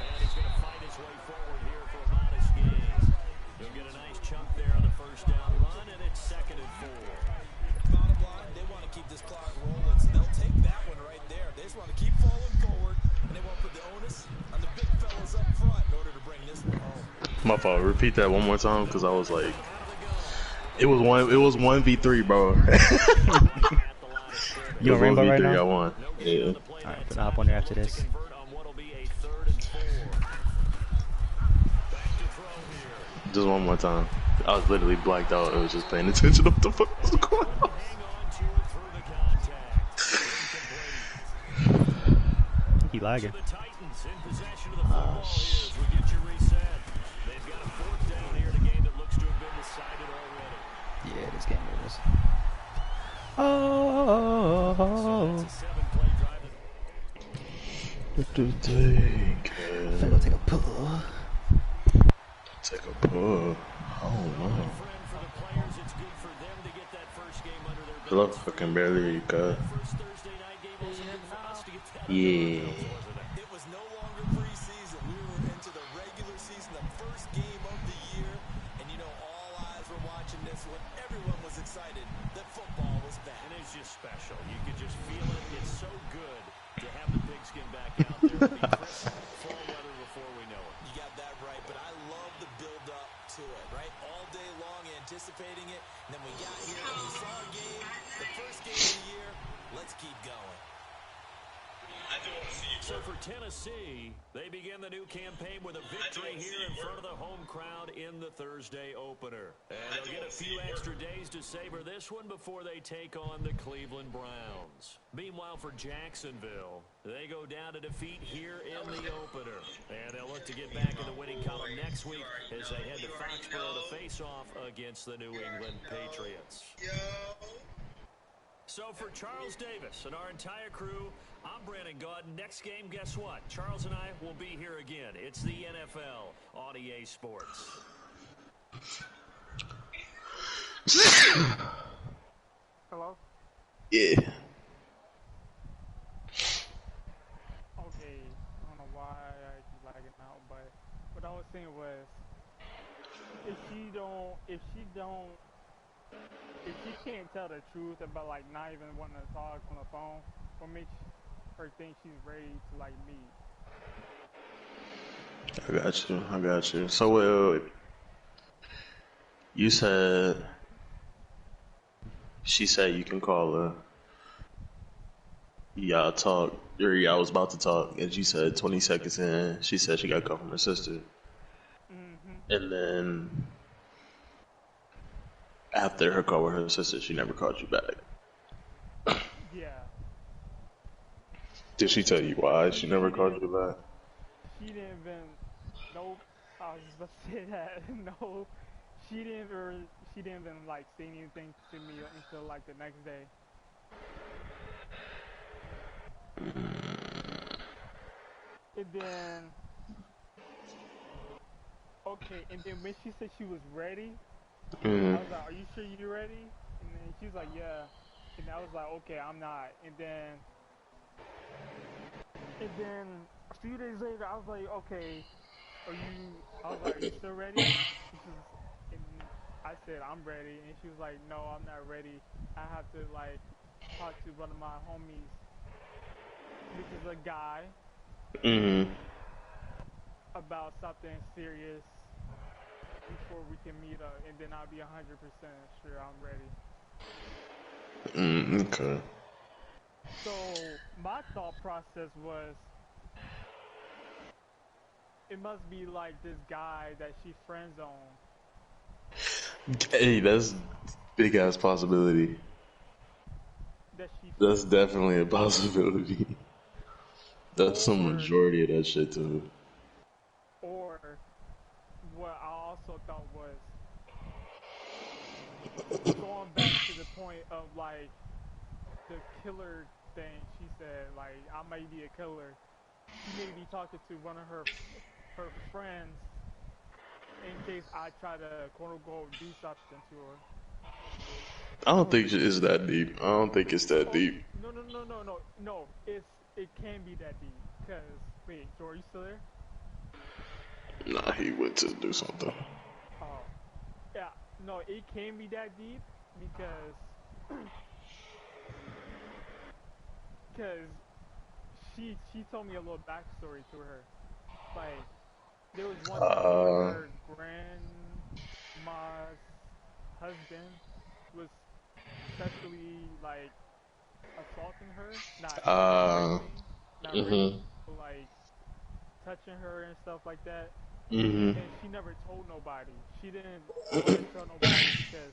And he's going to fight his way forward here for a modest gain. He'll get a nice chunk there on the first down run, and it's 2nd and 4. Bottom line, they want to keep this clock rolling, so they'll take that one right there. They just want to keep falling forward, and they want to put the onus on the big fellas up front in order to bring this one home. My fault. Repeat that one more time, because I was like, it was 1v3, bro. You on Rainbow right now? I won. Yeah. Alright, but I'll hop on there after this. Convert on what'll be a 3rd and 4. Back to throw here. Just one more time. I was literally blacked out. I was just paying attention to what the fuck was going on. Hang on to it through the contact. Incomplete. He lagging. The Titans in possession of the football here as we get you reset. They've got a 4th down here in a game that looks to have been decided already. Yeah, this game is. Oh. It's a 7-play drive. I'm gonna take a pull. Take a pull. Oh no. Friend for the players, it's good for them to get that first game under their Hello, belts. fucking barely hear you, cuz. First Thursday night game also good for us to get that. Yeah. It was no longer preseason. We were into the regular season, the first game of the year. And you know, all eyes were watching this when everyone was excited that football was back. And it's just special. You could just feel it. It's so good to have the pigskin back out there. It'll be crisp fall weather before we know it. You got that right, but I love the build up to it, right? All day long anticipating it. And then we got here and we saw a game, the first game of the year. Let's keep going. So for Tennessee, they begin the new campaign with a victory here in front of the home crowd in the Thursday opener. And they'll get a few extra days to savor this one before they take on the Cleveland Browns. Meanwhile, for Jacksonville, they go down to defeat here in the opener. And they'll look to get back in the winning column next week as they head to Foxborough to face off against the New England Patriots. So for Charles Davis and our entire crew, I'm Brandon Gaudin. Next game, guess what? Charles and I will be here again. It's the NFL on EA Sports. Hello? Yeah. Okay, I don't know why I keep lagging out, but what I was saying was, if she can't tell the truth about like not even wanting to talk on the phone, what makes her think she's ready to like meet? I got you. So, you said, she said you can call her. Y'all talk, or y'all was about to talk, and she said 20 seconds in, she said she got a call from her sister. And then, after her call with her sister, she never called you back. Yeah. Did she tell you why she never called you back? She didn't even, nope, I was just about to say that, no, she didn't even like say anything to me until like the next day. And then okay, and then when she said she was ready, I was like, "Are you sure you're ready?" And then she was like, "Yeah." And I was like, "Okay, I'm not." And then a few days later, I was like, "Okay, are you?" I was like, "Are you still ready?" And I said, "I'm ready." And she was like, "No, I'm not ready. I have to like talk to one of my homies, which is a guy, about something serious before we can meet up, and then I'll be 100% sure I'm ready." Okay. So my thought process was, it must be like this guy that she friends on. Hey, that's big ass possibility. That she That's friends on. definitely a possibility. That's some Or majority of that shit too. or what I also thought was going back to the point of like the killer thing. She said like I might be a killer. She may be talking to one of her friends in case I try to quote unquote do something to her. I don't think it's that deep. I don't think it's that Oh deep. no. It can be that deep. Cause wait, Joe, are you still there? Nah, he went to do something. Oh yeah, no, it can be that deep because because she told me a little backstory to her. Like there was one time when Uh, her grandma's husband was sexually like assaulting her, not uh, raping, not raping, mhm, but like touching her and stuff like that. mhm. And she never told nobody. She didn't want to tell nobody because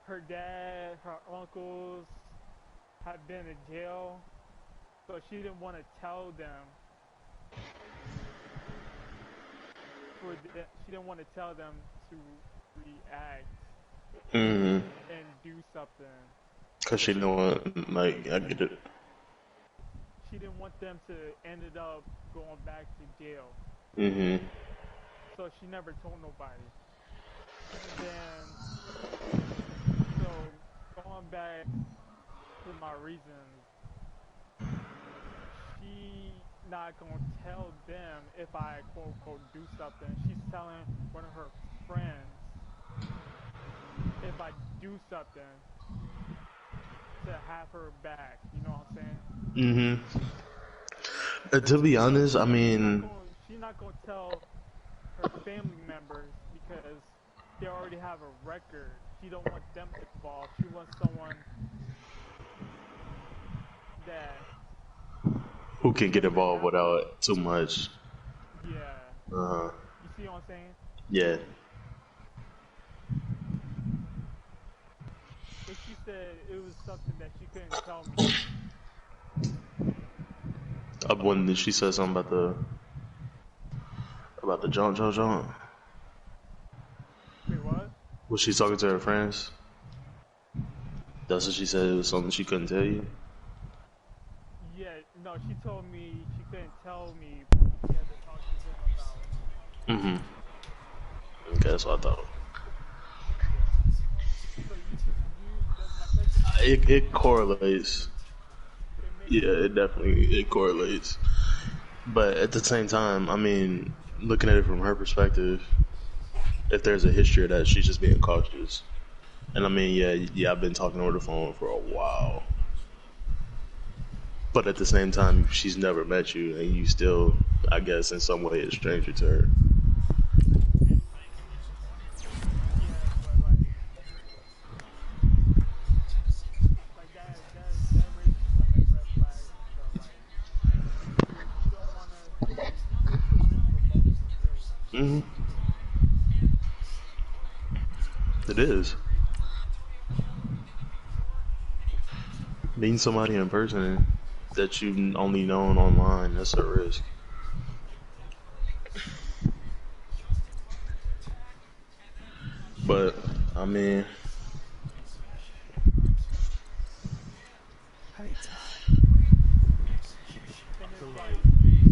her dad, her uncles had been in jail, so she didn't want to tell them. She didn't want to tell them to react Mhm. and do something. Cause she know what, like, I get it. She didn't want them to ended up going back to jail, Mhm. so she never told nobody. And then, so going back to my reasons, she not gonna tell them if I quote unquote do something. She's telling one of her friends if I do something to have her back. You know what I'm saying? Mhm. To be So honest, I mean, she's not gonna tell her family members because they already have a record. She don't want them involved. She wants someone that who can get never involved happened. without too much? Yeah. Uh, You see what I'm saying? yeah. And she said it was something that she couldn't tell me. When she said something about the jaunt. Wait, what? Was she talking to her friends? That's what she said. It was something she couldn't tell you. Yeah, no, she told me she couldn't tell me, but she had to talk to him about it. Mhm. Okay, that's what I thought. Yeah. So does my question make sense to It you? correlates. It makes Yeah, sense. it definitely it correlates. But at the same time, I mean, looking at it from her perspective, if there's a history of that, she's just being cautious. And I mean, yeah, I've been talking over the phone for a while. But at the same time, she's never met you, and you still, I guess, in some way, a stranger to her. Yeah, but like that raises like red flags and stuff. Like you don't want to. It's a risk for both of us, really. Hmm. It is. Meeting somebody in person that you've only known online, that's a risk. But I mean,